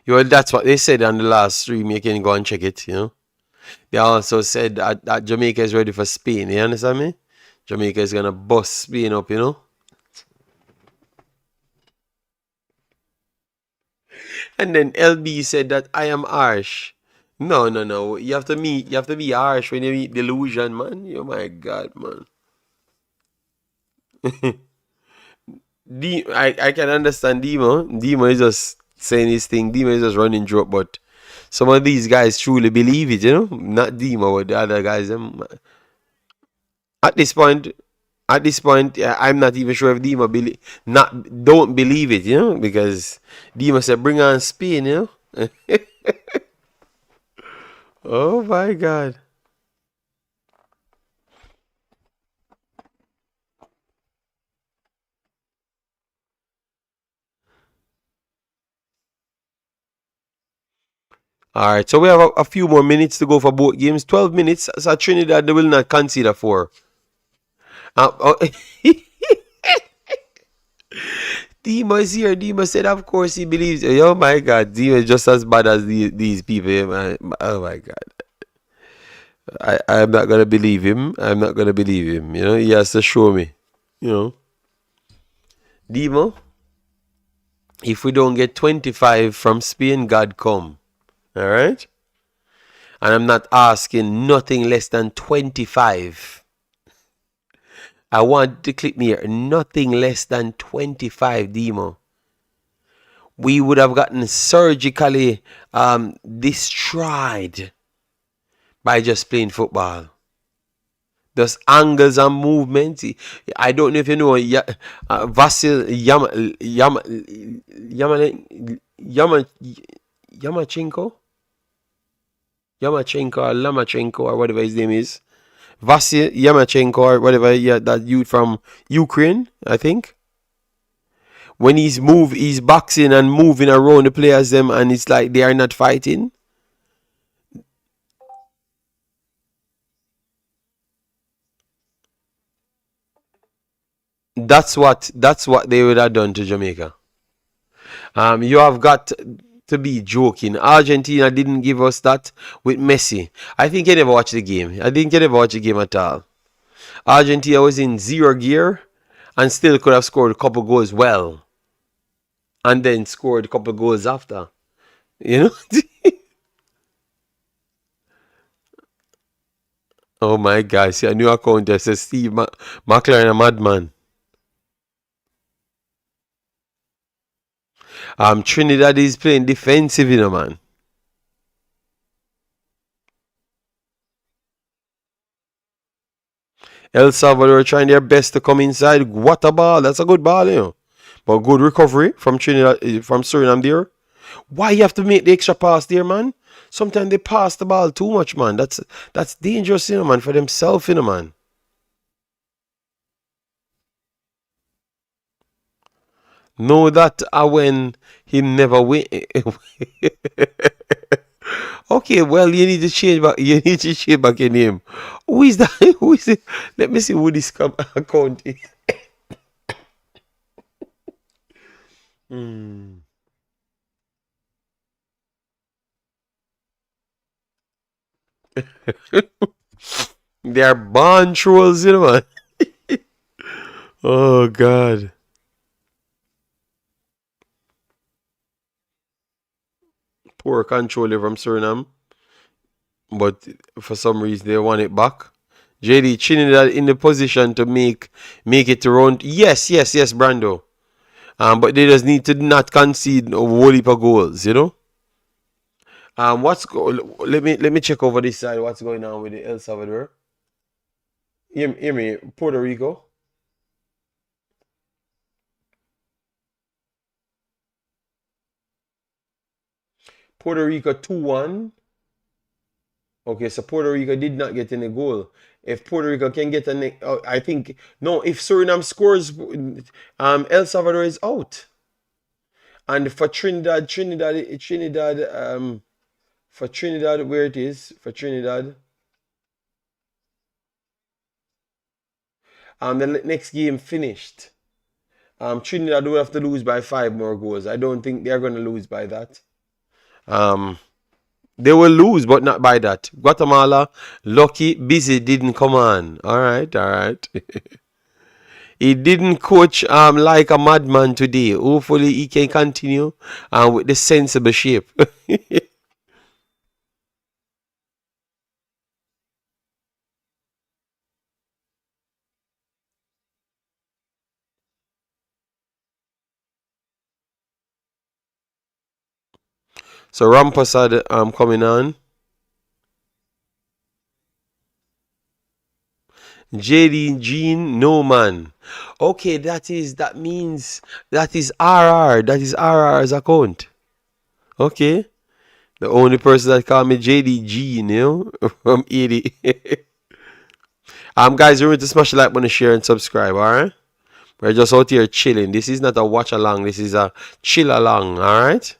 Well, that's what they said on the last stream. You can go and check it, you know. They also said that Jamaica is ready for Spain. You understand me? Jamaica is gonna bust Spain up, you know. And then LB said that I am harsh. No, no, no. You have to be harsh when you meet delusion, man. Oh my god, man. I can understand Demo. Demo is just saying his thing. Demo is just running joke, but some of these guys truly believe it, you know. Not Demo, but the other guys. At this point, I'm not even sure if Dima don't believe it, you know, because Dima said, "Bring on Spain," you know. Oh my God! All right, so we have a few more minutes to go for both games. 12 minutes. So Trinidad they will not consider four. Oh, Dima is here. Dima said, "Of course he believes." Oh my God, Dima is just as bad as these people. Man. Oh my God. I'm not gonna believe him. I'm not gonna believe him. You know, he has to show me. You know, Demo. If we don't get 25 from Spain, God come. All right? And I'm not asking nothing less than 25. I want to click me here. Nothing less than 25, Demo. We would have gotten surgically destroyed by just playing football. Those angles and movements. I don't know if you know Vasil Yama, Yamachenko? Yamachenko or Lamachenko or whatever his name is. Vasil Yamachenko or whatever, yeah, that youth from Ukraine, I think. When he's boxing and moving around the players them and it's like they are not fighting. That's what they would have done to Jamaica. You have got to be joking. Argentina didn't give us that with Messi. I think you never watched the game. I think you never watched the game at all. Argentina was in zero gear and still could have scored a couple goals well. And then scored a couple goals after. You know? Oh my God. See a new account that says Steve McLaren a madman. Trinidad is playing defensive, you know, man. El Salvador trying their best to come inside. What a ball. That's a good ball, you know. But good recovery from Trinidad, from Suriname there. Why you have to make the extra pass there, man? Sometimes they pass the ball too much, man. That's dangerous, you know, man, for themselves, you know, man. Know that when him never win. Okay, well, you need to change back. You need to change back your name. Who is that? Who is it? Let me see who this account is. Hmm. They are born trolls, you know, man. Oh God. Poor controller from Suriname. But for some reason they want it back. JD Trinidad in the position to make it around. Yes, yes, yes, Brando. But they just need to not concede a whole heap of goals, you know. Let me check over this side. What's going on with the El Salvador? Hear me, Puerto Rico. Puerto Rico 2-1. Okay, so Puerto Rico did not get any goal. If Puerto Rico can get I think no. If Suriname scores, El Salvador is out. And for for Trinidad, where it is for Trinidad, the next game finished. Trinidad will have to lose by 5 more goals. I don't think they're going to lose by that. Um, they will lose, but not by that. Guatemala, lucky, busy, didn't come on. All right, all right. He didn't coach like a madman today. Hopefully, he can continue with the sensible shape. So Rampasad coming on. JD Jean no man. Okay, that means that is RR. That is RR's account. Okay. The only person that call me JD Jean, from 80. Guys, remember to smash the like button, share, and subscribe, alright? We're just out here chilling. This is not a watch along, this is a chill along, alright?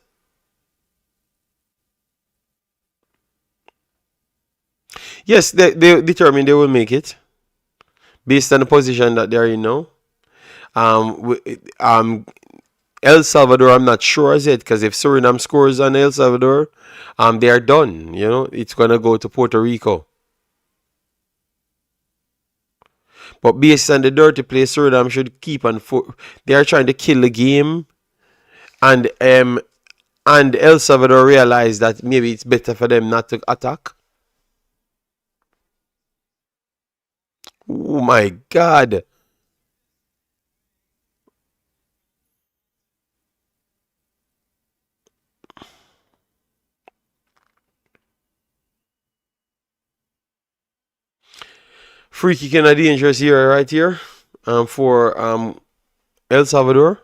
Yes, they determine they will make it based on the position that they're in now. El Salvador, I'm not sure as yet because if Suriname scores on El Salvador, they are done. It's gonna go to Puerto Rico. But based on the dirty play, Suriname should keep on foot. They are trying to kill the game, and El Salvador realized that maybe it's better for them not to attack. Oh my God! Free kick in a dangerous area right here, for El Salvador.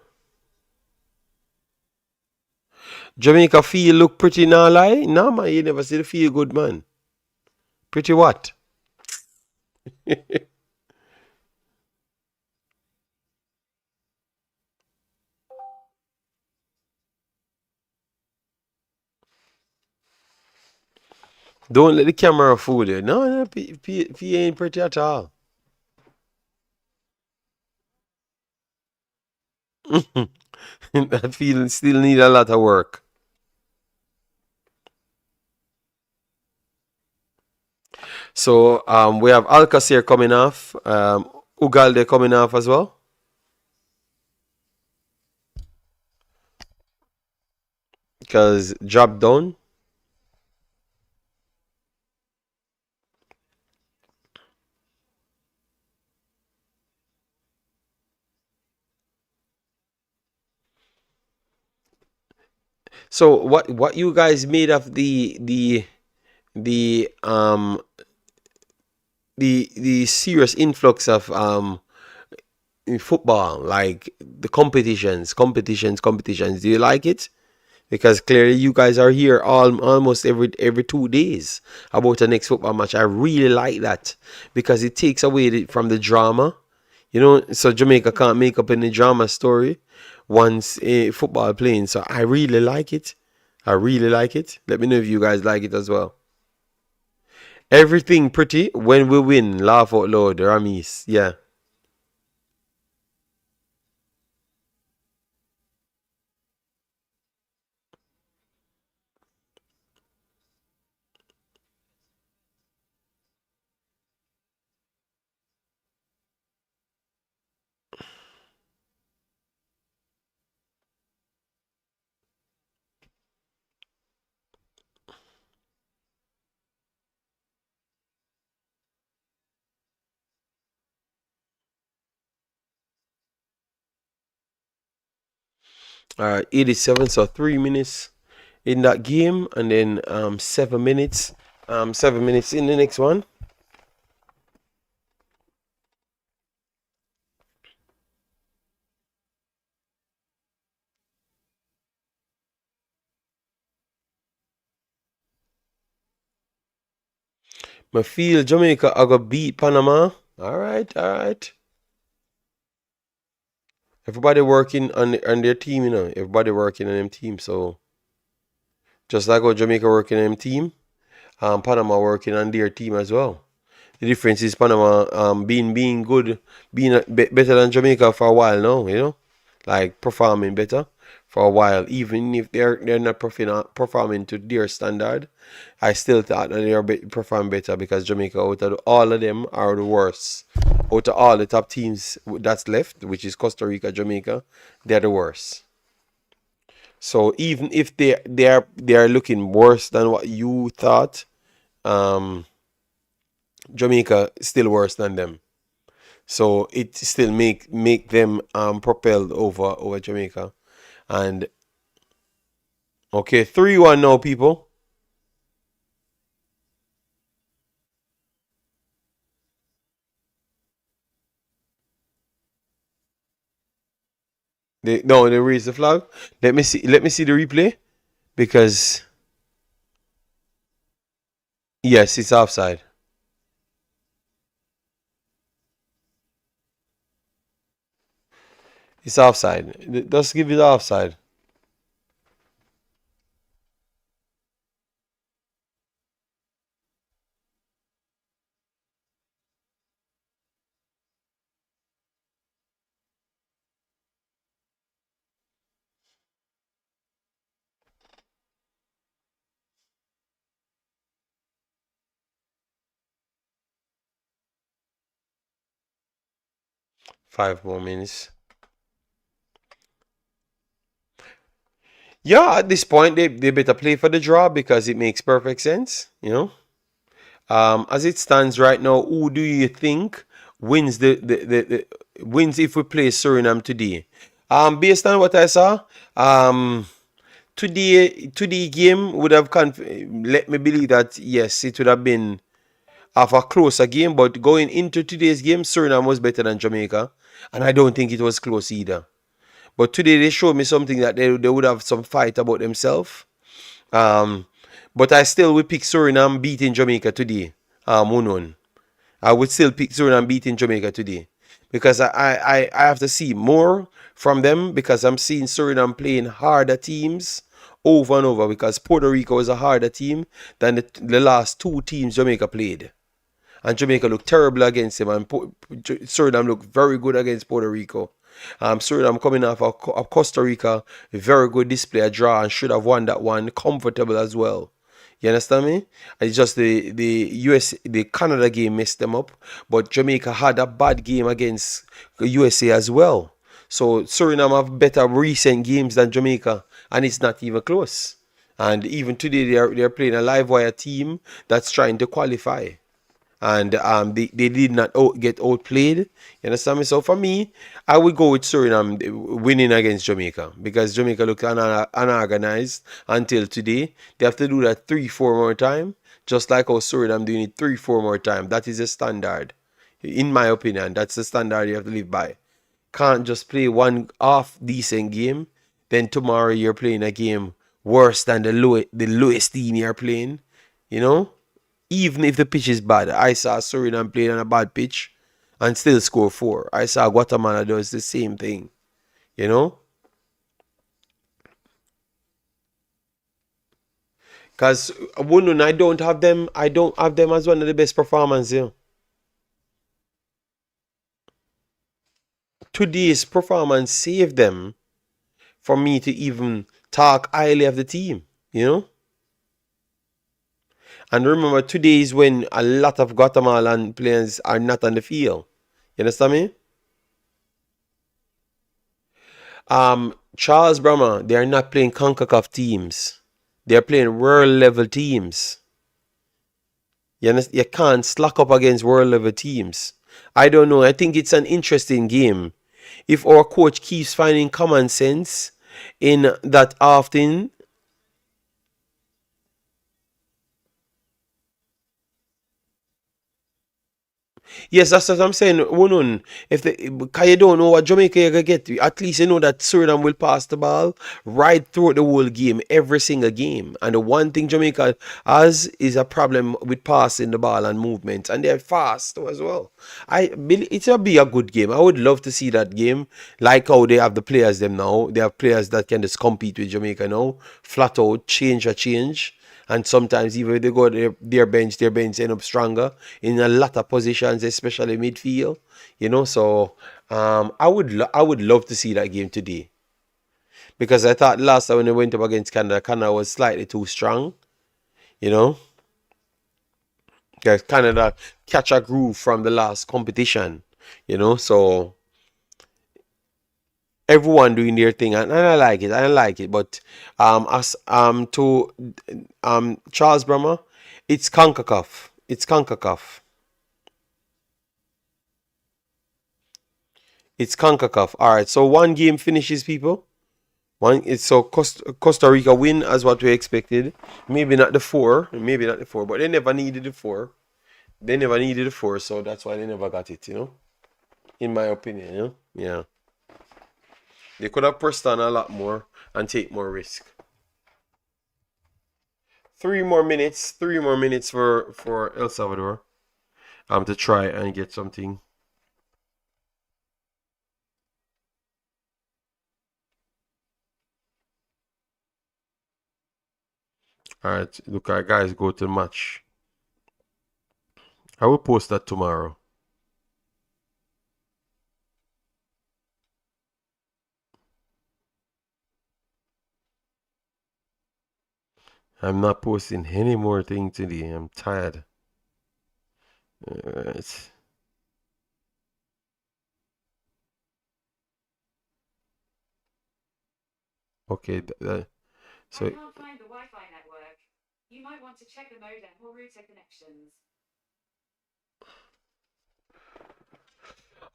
Jamaica feel look pretty now, lie. No man, you never see the feel good man. Pretty what? Don't let the camera fool you. No, no, P ain't pretty at all. That feeling still need a lot of work. So we have Alcacer coming off, Ugalde coming off as well, because job done. So what you guys made of the the serious influx of in football, like the competitions. Do you like it? Because clearly you guys are here almost every 2 days about the next football match. I really like that because it takes away from the drama. So Jamaica can't make up any drama story once football playing. So I really like it. I really like it. Let me know if you guys like it as well. Everything pretty when we win. Laugh out loud, Ramis. Yeah. All right, 87. So 3 minutes in that game, and then 7 minutes. 7 minutes in the next one. I feel Jamaica are gonna beat Panama. All right, all right. Everybody working on their team, you know. Everybody working on them team. So just like how Jamaica working on them team, Panama working on their team as well. The difference is Panama being good, being better than Jamaica for a while now, you know, like performing better for a while. Even if they're not performing to their standard, I still thought that they are performing better because Jamaica out of all of them are the worst. Out of all the top teams that's left, which is Costa Rica, Jamaica, they're the worst. So even if they are looking worse than what you thought, um, Jamaica is still worse than them. So it still make them propelled over Jamaica. And okay, 3-1 now, people. They raise the flag. Let me see the replay because yes, it's offside. It's offside. Let's give it offside. 5 more minutes. Yeah, at this point they better play for the draw because it makes perfect sense, you know. As it stands right now, who do you think wins the wins if we play Suriname today? Based on what I saw, today game would have let me believe that yes, it would have been of a closer game, but going into today's game, Suriname was better than Jamaica, and I don't think it was close either. But today they showed me something that they would have some fight about themselves. Um, but I still would pick Suriname beating Jamaica today. Unknown. I would still pick Suriname beating Jamaica today because I have to see more from them because I'm seeing Suriname playing harder teams over and over because Puerto Rico is a harder team than the last two teams Jamaica played. And Jamaica looked terrible against him, and Suriname looked very good against Puerto Rico. Suriname coming off of Costa Rica, a very good display, a draw, and should have won that one comfortable as well. You understand me? It's just the Canada game messed them up, but Jamaica had a bad game against the USA as well. So Suriname have better recent games than Jamaica, and it's not even close. And even today they're playing a live wire team that's trying to qualify, and they did not get outplayed. You understand me? So for me, I would go with Suriname winning against Jamaica because Jamaica looked unorganized until today. They have to do that 3-4 more time, just like how Suriname doing it 3-4 more time. That is a standard, in my opinion. That's the standard you have to live by. Can't just play one half decent game, then tomorrow you're playing a game worse than the lowest team you're playing. You know, even if the pitch is bad. I saw Suriname playing on a bad pitch and still score four. I saw Guatemala does the same thing, you know? Because I don't have them as one of the best performers here. Today's performance saved them for me to even talk highly of the team, you know? And remember, today is when a lot of Guatemalan players are not on the field. You understand me? Charles Brahma, they are not playing Concacaf teams. They are playing world level teams. You can't slack up against world level teams. I don't know. I think it's an interesting game. If our coach keeps finding common sense in that often, Yes, that's what I'm saying. Unun, if the because you don't know what Jamaica you're gonna get, at least you know that Suriname will pass the ball right through the whole game, every single game. And the one thing Jamaica has is a problem with passing the ball and movement, and they're fast too as well. I believe it'll be a good game. I would love to see that game, like how they have the players them now. They have players that can just compete with Jamaica now, flat out, change a change. And sometimes even if they go their bench end up stronger in a lot of positions, especially midfield. So I would love to see that game today because I thought last time when they went up against Canada, Canada was slightly too strong. You know, because Canada catch a groove from the last competition. So everyone doing their thing, and I like it. I like it, but as to Charles Brummer, it's Concacaf. It's Concacaf. It's CONCACAF. All right. So one game finishes, people. Costa Rica win as what we expected. Maybe not the four. Maybe not the four. But they never needed the four. They never needed the four, so that's why they never got it. In my opinion. Yeah. They could have pressed on a lot more and take more risk. 3 more minutes. 3 more minutes for El Salvador. To try and get something. All right. Look, our guys go to the match. I will post that tomorrow. I'm not posting any more thing today. I'm tired. Alright. Okay. So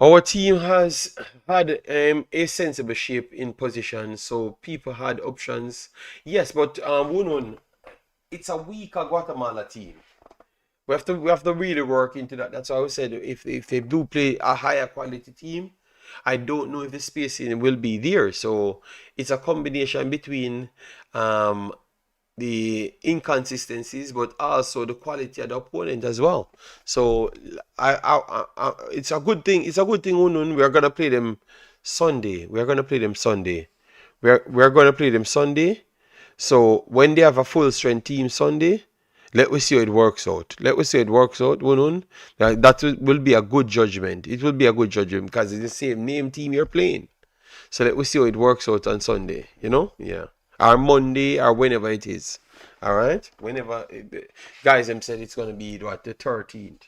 our team has had a sensible shape in position, so people had options. Yes, but Wunun, it's a weaker Guatemala team. We have to really work into that. That's why I said if they do play a higher quality team, I don't know if the spacing will be there. So it's a combination between um the inconsistencies, but also the quality of the opponent as well. So it's a good thing. It's a good thing, Unun. We're gonna play them Sunday. We're gonna play them Sunday. We're gonna play them Sunday. So when they have a full strength team Sunday, let us see how it works out. Let us see how it works out, Unun. That will be a good judgment. It will be a good judgment because it's the same name team you're playing. So let us see how it works out on Sunday. Yeah, or Monday or whenever it is. All right, whenever guys them said it's gonna be what the 13th.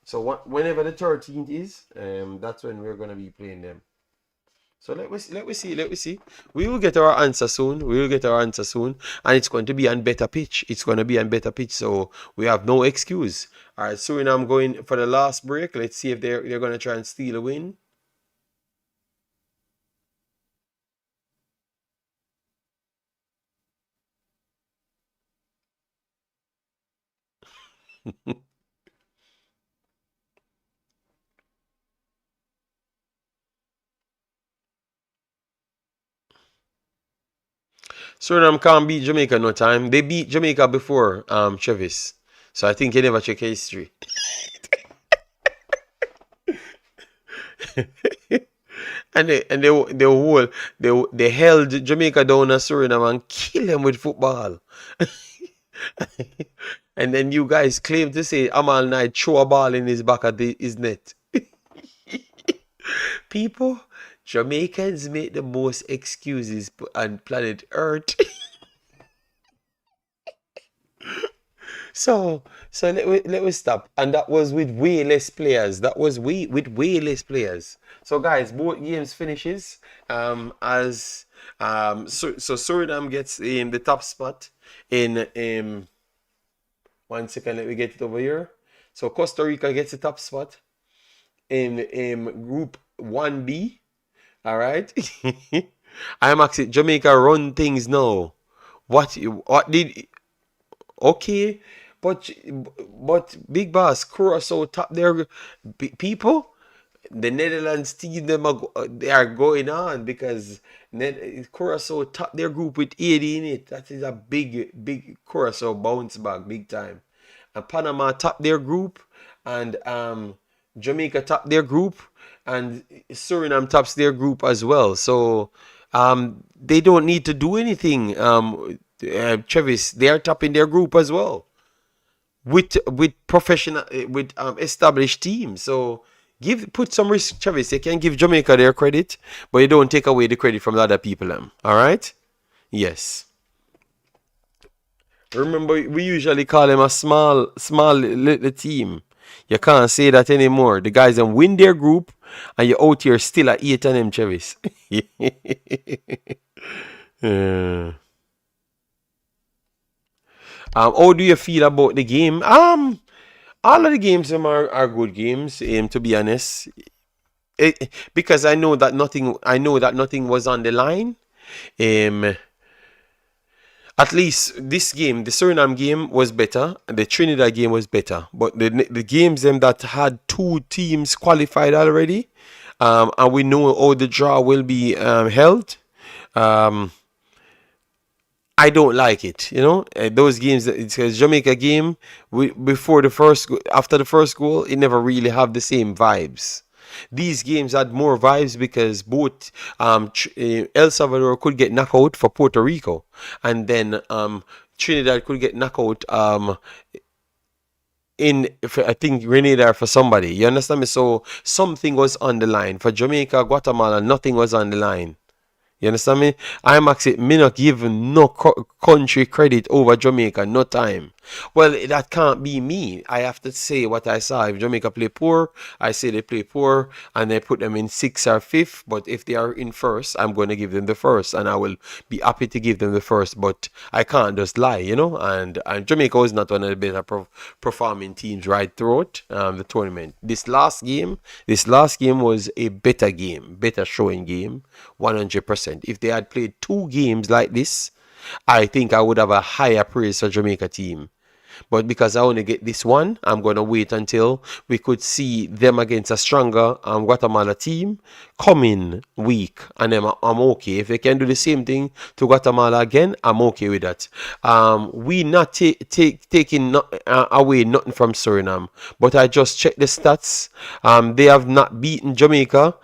So whenever the 13th is, that's when we're gonna be playing them. So let me see. We will get our answer soon. We will get our answer soon, and it's going to be on better pitch. It's going to be on better pitch, so we have no excuse. All right, Suriname going for the last break. Let's see if they're going to try and steal a win. Suriname can't beat Jamaica no time. They beat Jamaica before Chevis. So I think you never check history. And they held Jamaica down as Suriname and kill them with football. And then you guys claim to say Amal Knight throw a ball in his back at his net. People, Jamaicans make the most excuses on planet Earth. So let me stop. And that was with way less players. That was with way less players. So guys, both games finishes. As so Suriname gets in the top spot in 1 second. Let me get it over here. So Costa Rica gets the top spot in Group 1B. All right. I'm actually Jamaica run things now. What did okay? But but Big Boss, Curacao top their people. The Netherlands team them they are going on because Curacao top their group with 80 in it. That is a big Curacao bounce back big time. And Panama top their group, and Jamaica top their group, and Suriname tops their group as well. So they don't need to do anything. Travis, they are topping their group as well with professional with established teams. So put some risk, Travis. You can give Jamaica their credit, but you don't take away the credit from the other people. All right? Yes. Remember, we usually call them a small little team. You can't say that anymore. The guys then win their group, and you're out here still at 8 of them, Travis. Yeah. How do you feel about the game? All of the games are good games. To be honest, because I know that nothing was on the line. Um, at least this game, the Suriname game was better, and the Trinidad game was better. But the games them that had two teams qualified already, and we know how the draw will be held. Um, I don't like it, those games. It's a Jamaica game. Before after the first goal, it never really have the same vibes. These games had more vibes because both El Salvador could get knocked out for Puerto Rico, and then Trinidad could get knocked out I think Grenada for somebody. You understand me? So something was on the line for Jamaica, Guatemala. Nothing was on the line. You understand me? Wemaxit me not give no country credit over Jamaica, no time. Well, that can't be me. I have to say what I saw. If Jamaica play poor, I say they play poor, and I put them in 6th or 5th. But if they are in first, I'm going to give them the first, and I will be happy to give them the first. But I can't just lie. And Jamaica was not one of the better performing teams right throughout the tournament. This last game was a better showing game, 100%. If they had played two games like this, I think I would have a higher praise for Jamaica team. But because I only get this one, I'm going to wait until we could see them against a stronger Guatemala team coming week. And then I'm okay. If they can do the same thing to Guatemala again, I'm okay with that. We not taking away nothing from Suriname. But I just checked the stats. They have not beaten Jamaica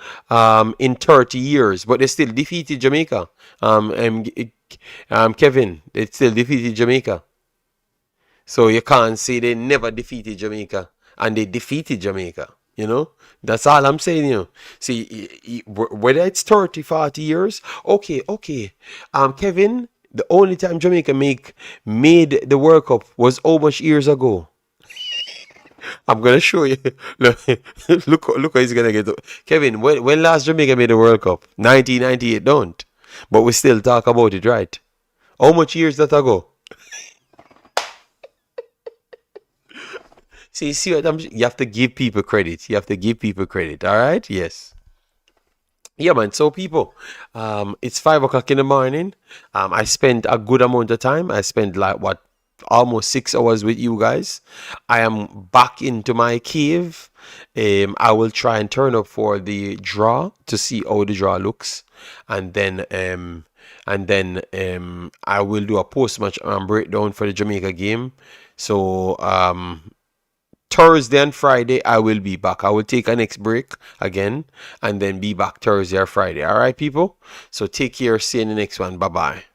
in 30 years. But they still defeated Jamaica. Kevin, they still defeated Jamaica. So you can't say they never defeated Jamaica, and they defeated Jamaica. That's all I'm saying. See, whether it's 30, 40 years, okay. Kevin, the only time Jamaica made the World Cup was how much years ago? I'm gonna show you. Look how he's gonna get. Kevin, when last Jamaica made the World Cup? 1998, don't. But we still talk about it, right? How much years that ago? See what you have to give people credit. You have to give people credit. All right? Yes. Yeah, man. So, people, it's 5 o'clock in the morning. I spent a good amount of time. I spent like almost 6 hours with you guys. I am back into my cave. I will try and turn up for the draw to see how the draw looks, and then I will do a post-match breakdown for the Jamaica game. So Thursday and Friday, I will be back. I will take a next break again and then be back Thursday or Friday. All right, people? So take care. See you in the next one. Bye-bye.